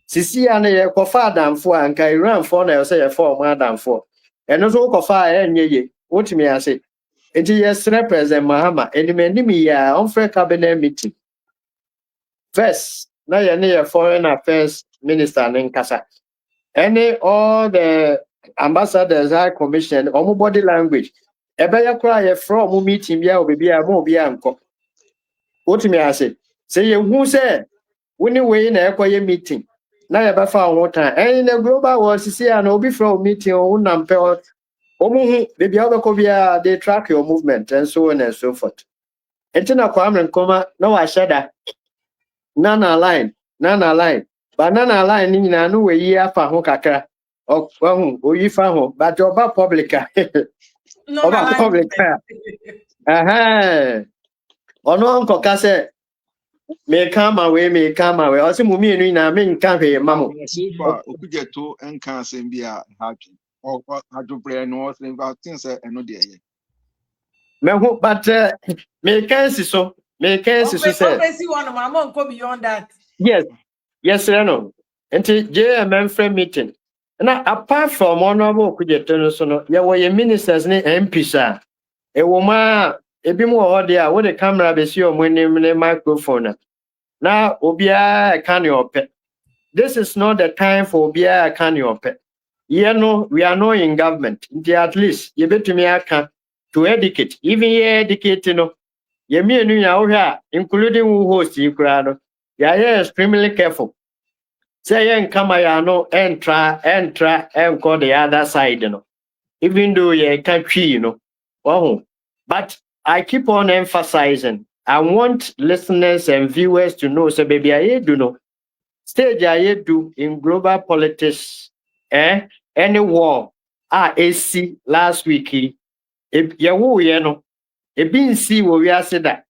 sisi ya no ye kofa adamfo anka Iran fo na se ye fo mo adamfo eno so kofa enye ye wotimi ase enti yesre president Mahama enim ya on frɛ cabinet meeting first na ye ne ye foreign affairs minister ne nkasa any all the ambassadors high commission omo body language ebeya kura ye from meeting bia obibia mo bia nko wotimi ase say ye hu say woni we na ekoye meeting na ye ba fa ho tan en na global war sisi ya na obi from meeting o na mpe omo hu bibia obeko bia they track your movement and so on and so forth entina kwa amre nkoma na wa sheda nana line banana line ni nyina no we yi afa ho kakra ohun oyi fa ho but oba publica oba publica ono onko ka se me kama we o se mu mienu na me nka hwe mamo super okujeto enka asem bia happy o ajobre no o say ba tin say eno de ye me hu but me can si so say okay see one mama go beyond that yes no enti JMM friend meeting na apart from honorable okujeto no so no ye wo ye ministers ni MPs a e wo ma ebi mu ho de a wo de camera be si o mo ni microphone na obia can your pet. This is not the time for obia can your pet. We are not in government. At least you betumi aka to educate. Even you educate you me ya including who host you crowd. Yeah, extremely careful. Say and come ya no and try and go the other side, Even though you can't but I keep on emphasizing. I want listeners and viewers to know, so baby, I do know. Stage I do in global politics, any war, AC last week, if you know, a being see what we are said that.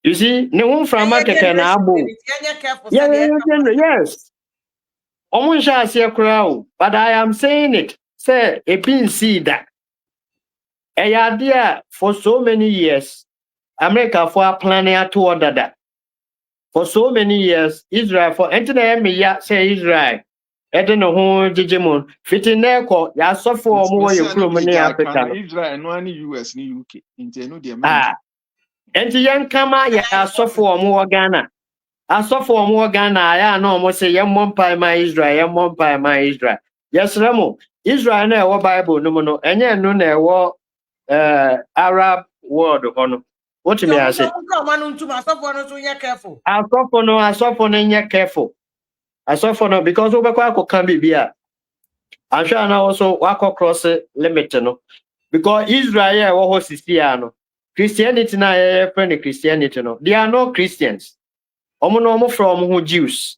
You see, no one from market can abo. Yes. Almost shall see a crowd, but I am saying it. Say, a being see that. A idea for so many years. America for planning to order that. For so many years, Israel for internet say Israel. I don't know who Jijimon fitting there call ya suffer more your Krumani Africa. Israel no any US ni UK into no the and the young kama ya suffer more Ghana. I suffer more Ghana. I know almost say young mumpire my Israel. Yes, Ramo. Israel na Bible no and ya no na Arab world ono. What me I say? I suffer no because over can be beer. I'm sure now also walk across limit no because Israel was Christiano. Christianity na friend Christianity no. They are no Christians. Omo from who Jews.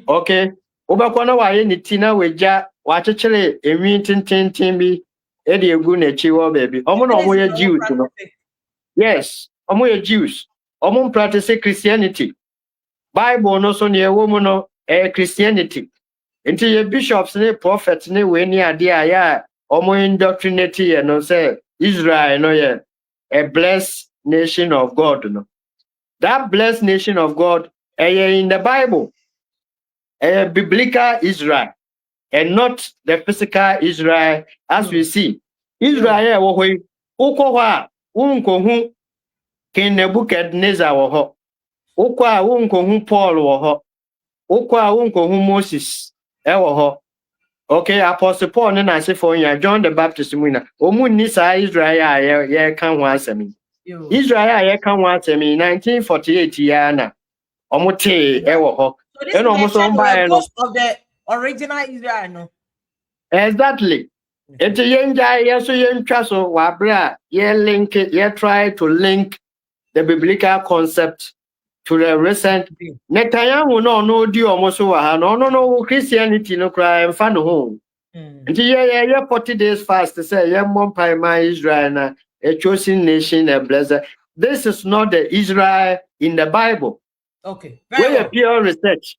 Okay. Over kwana wa ye ni tina weja wa chechele enwi tintin bi e de egu na chi wo baby. Omo ye Jews no. Yes, omo ye Jews. Omo practice Christianity. Bible no so ne ewo no Christianity. Into your bishops ne prophets ne we ni ade aya omo indoctrinate ye no say Israel no ye a blessed nation of God no. That blessed nation of God in the Bible a biblical Israel and not the physical Israel as we see. Israel wo hoi ukwa unko hu King Nebuchadnezzar wo ho. Ukwa unko hu Paul wo ho. Ukwa unko hu Moses wo ho. Okay, Apostle Paul na say for John the Baptist muna. Omu ni sa Israel ye kan ho asemi. Israel ye kan ho asemi 1948 ya na. Omu te wo ho. So this is the ghost of the original Israel, no? Exactly. It's a young guy, yes, so young castle, wabra, try to link the biblical concept to the recent. Netanyahu no do almost no Christianity no cry and fan home. 40 days fast to say, young Mompire Israel, a chosen nation, a blessed. This is not the Israel in the Bible. Okay. Pure research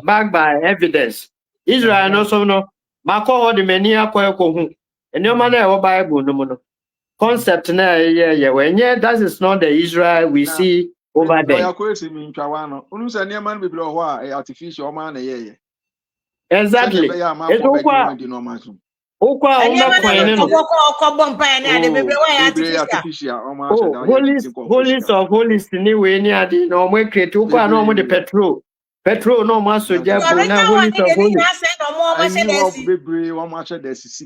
backed by evidence. Israel also no Mako the many akwa and your man ever Bible no mono. Concept na when that is not the Israel we see over there. Exactly. It's Okwa holies of holies anyway near the normal create okwa no the petrol no more so jabu na holies of holies.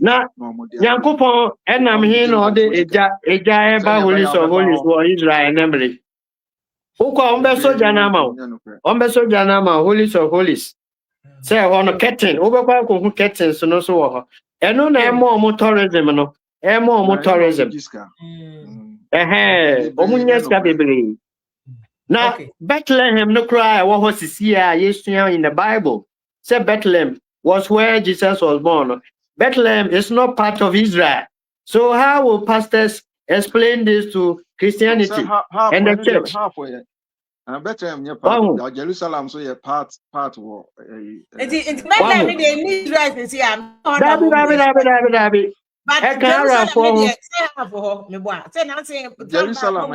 Na Yankopon enam hin no de eja eba holies of holies for Israel namely. Okwa ombe soja na ma holies of holies. Say on curtain obekwa ko curtain so no so wo. Eno na emo tourism no. Emo tourism. Omunya ska bebre. Now Bethlehem no cry what was here in the Bible. Say Bethlehem was where Jesus was born. Bethlehem is not part of Israel. So how will pastors explain this to Christianity and the church? Bethlehem Jerusalem so part war. It's Bethlehem Israel is here. But Jerusalem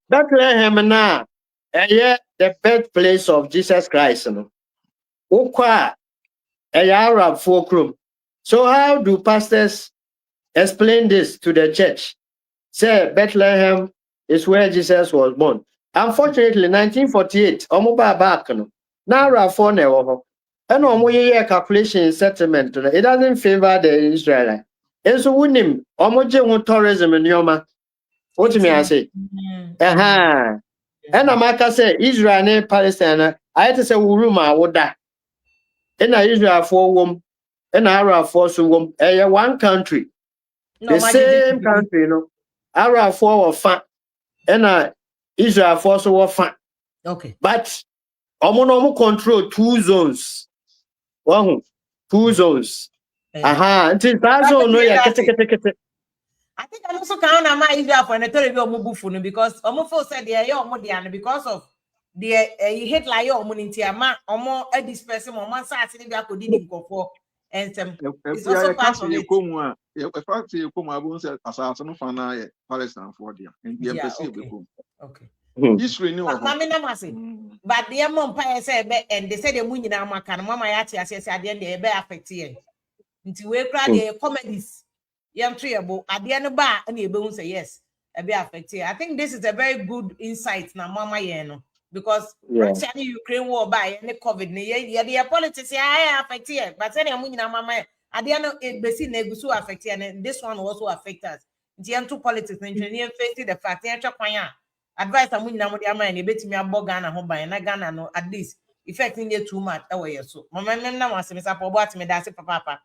Bethlehem now the birthplace of Jesus Christ. Arab fulcrum. So how do pastors explain this to the church? Say Bethlehem is where Jesus was born. Unfortunately, 1948, now Arab never. And calculation settlement, it doesn't favor the Israelites. And so we name tourism in Yoma. What do I say? And Amaka say Israel and Palestine. I had to say Uruma would die. And Israel for womb and Arab for womb. One country. The same country, you know. Arab for fun and Israel for so fun. Okay. But control 2 zones. 2 zones. Until that zone no ya kete. I think I'm also count on my Israel for a terrible because almost said they because of the hate like your money into a man or more a dispersing on one side sitting back with didn't go for and it's also part of it. Palestine for them and okay. History no. But the mom said and they said the moon in America mama yati as at the end they be affected. Until we cry the comedies. Yam treeable at the end of bar and you will say yes, I be affected. I think this is a very good insight now, Mama Yeno, because Russia and Ukraine war by any COVID, the politics I affected, but any Mama at the end of it, Bessie Negusu affected, and this one also affect us. The politics engineer facing the fact advice I'm winning the man, you bet me a Bogana home by and I Ghana no at least. Affecting you too much away so mama nna wants me support me that's papa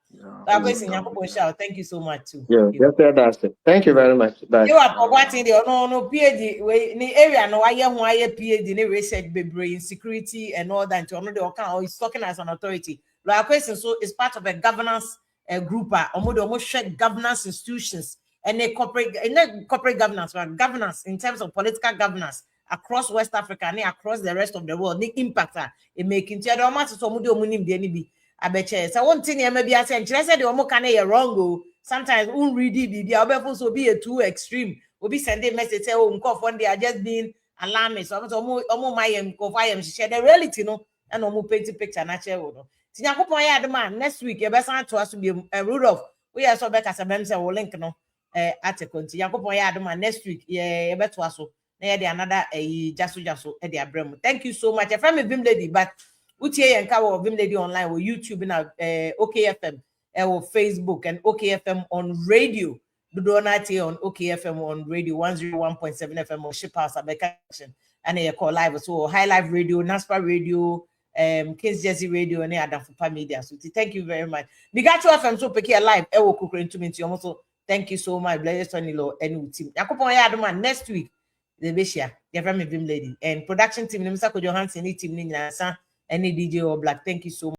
thank you so much too. Thank you very much. Bye. You are forgetting the no PhD we ni area no why PhD in research in security and all that to the account is talking as an authority. Like question so it's part of a governance group almost share governance institutions and a corporate governance but governance in terms of political governance across West Africa and across the rest of the world, the impact it making to the amount of munim the NB. I bet you. So one thing maybe I said, I said the Omo can wrong. Sometimes unready the other will be a too extreme. Will be sending message say, oh, one day are just being alarmist. So Omo my share the reality, no, and Omo paint picture natural. Tinyakopon man next week, you better to us to be a root of we are so back as a member will link no article. Tinyakopon man next week, yeah, better also. Another jaso at the abrem. Thank you so much. I found a Vim Lady, but Utie and Cow Vim Lady online or YouTube and OKFM or Facebook and OKFM on radio. Do donate on OKFM on radio 101.7 FM or Ship House Action and a call live so High Life Radio, NASPA Radio, Kings Jersey Radio and other for media. So thank you very much. We got to FM so pick live. I will cook into me also. Thank you so much. Blessed on the and team. Yakupon next week. The Bishia, the Vim Lady, and production team, Mr. Johansson, team, any DJ or Black. Thank you so much.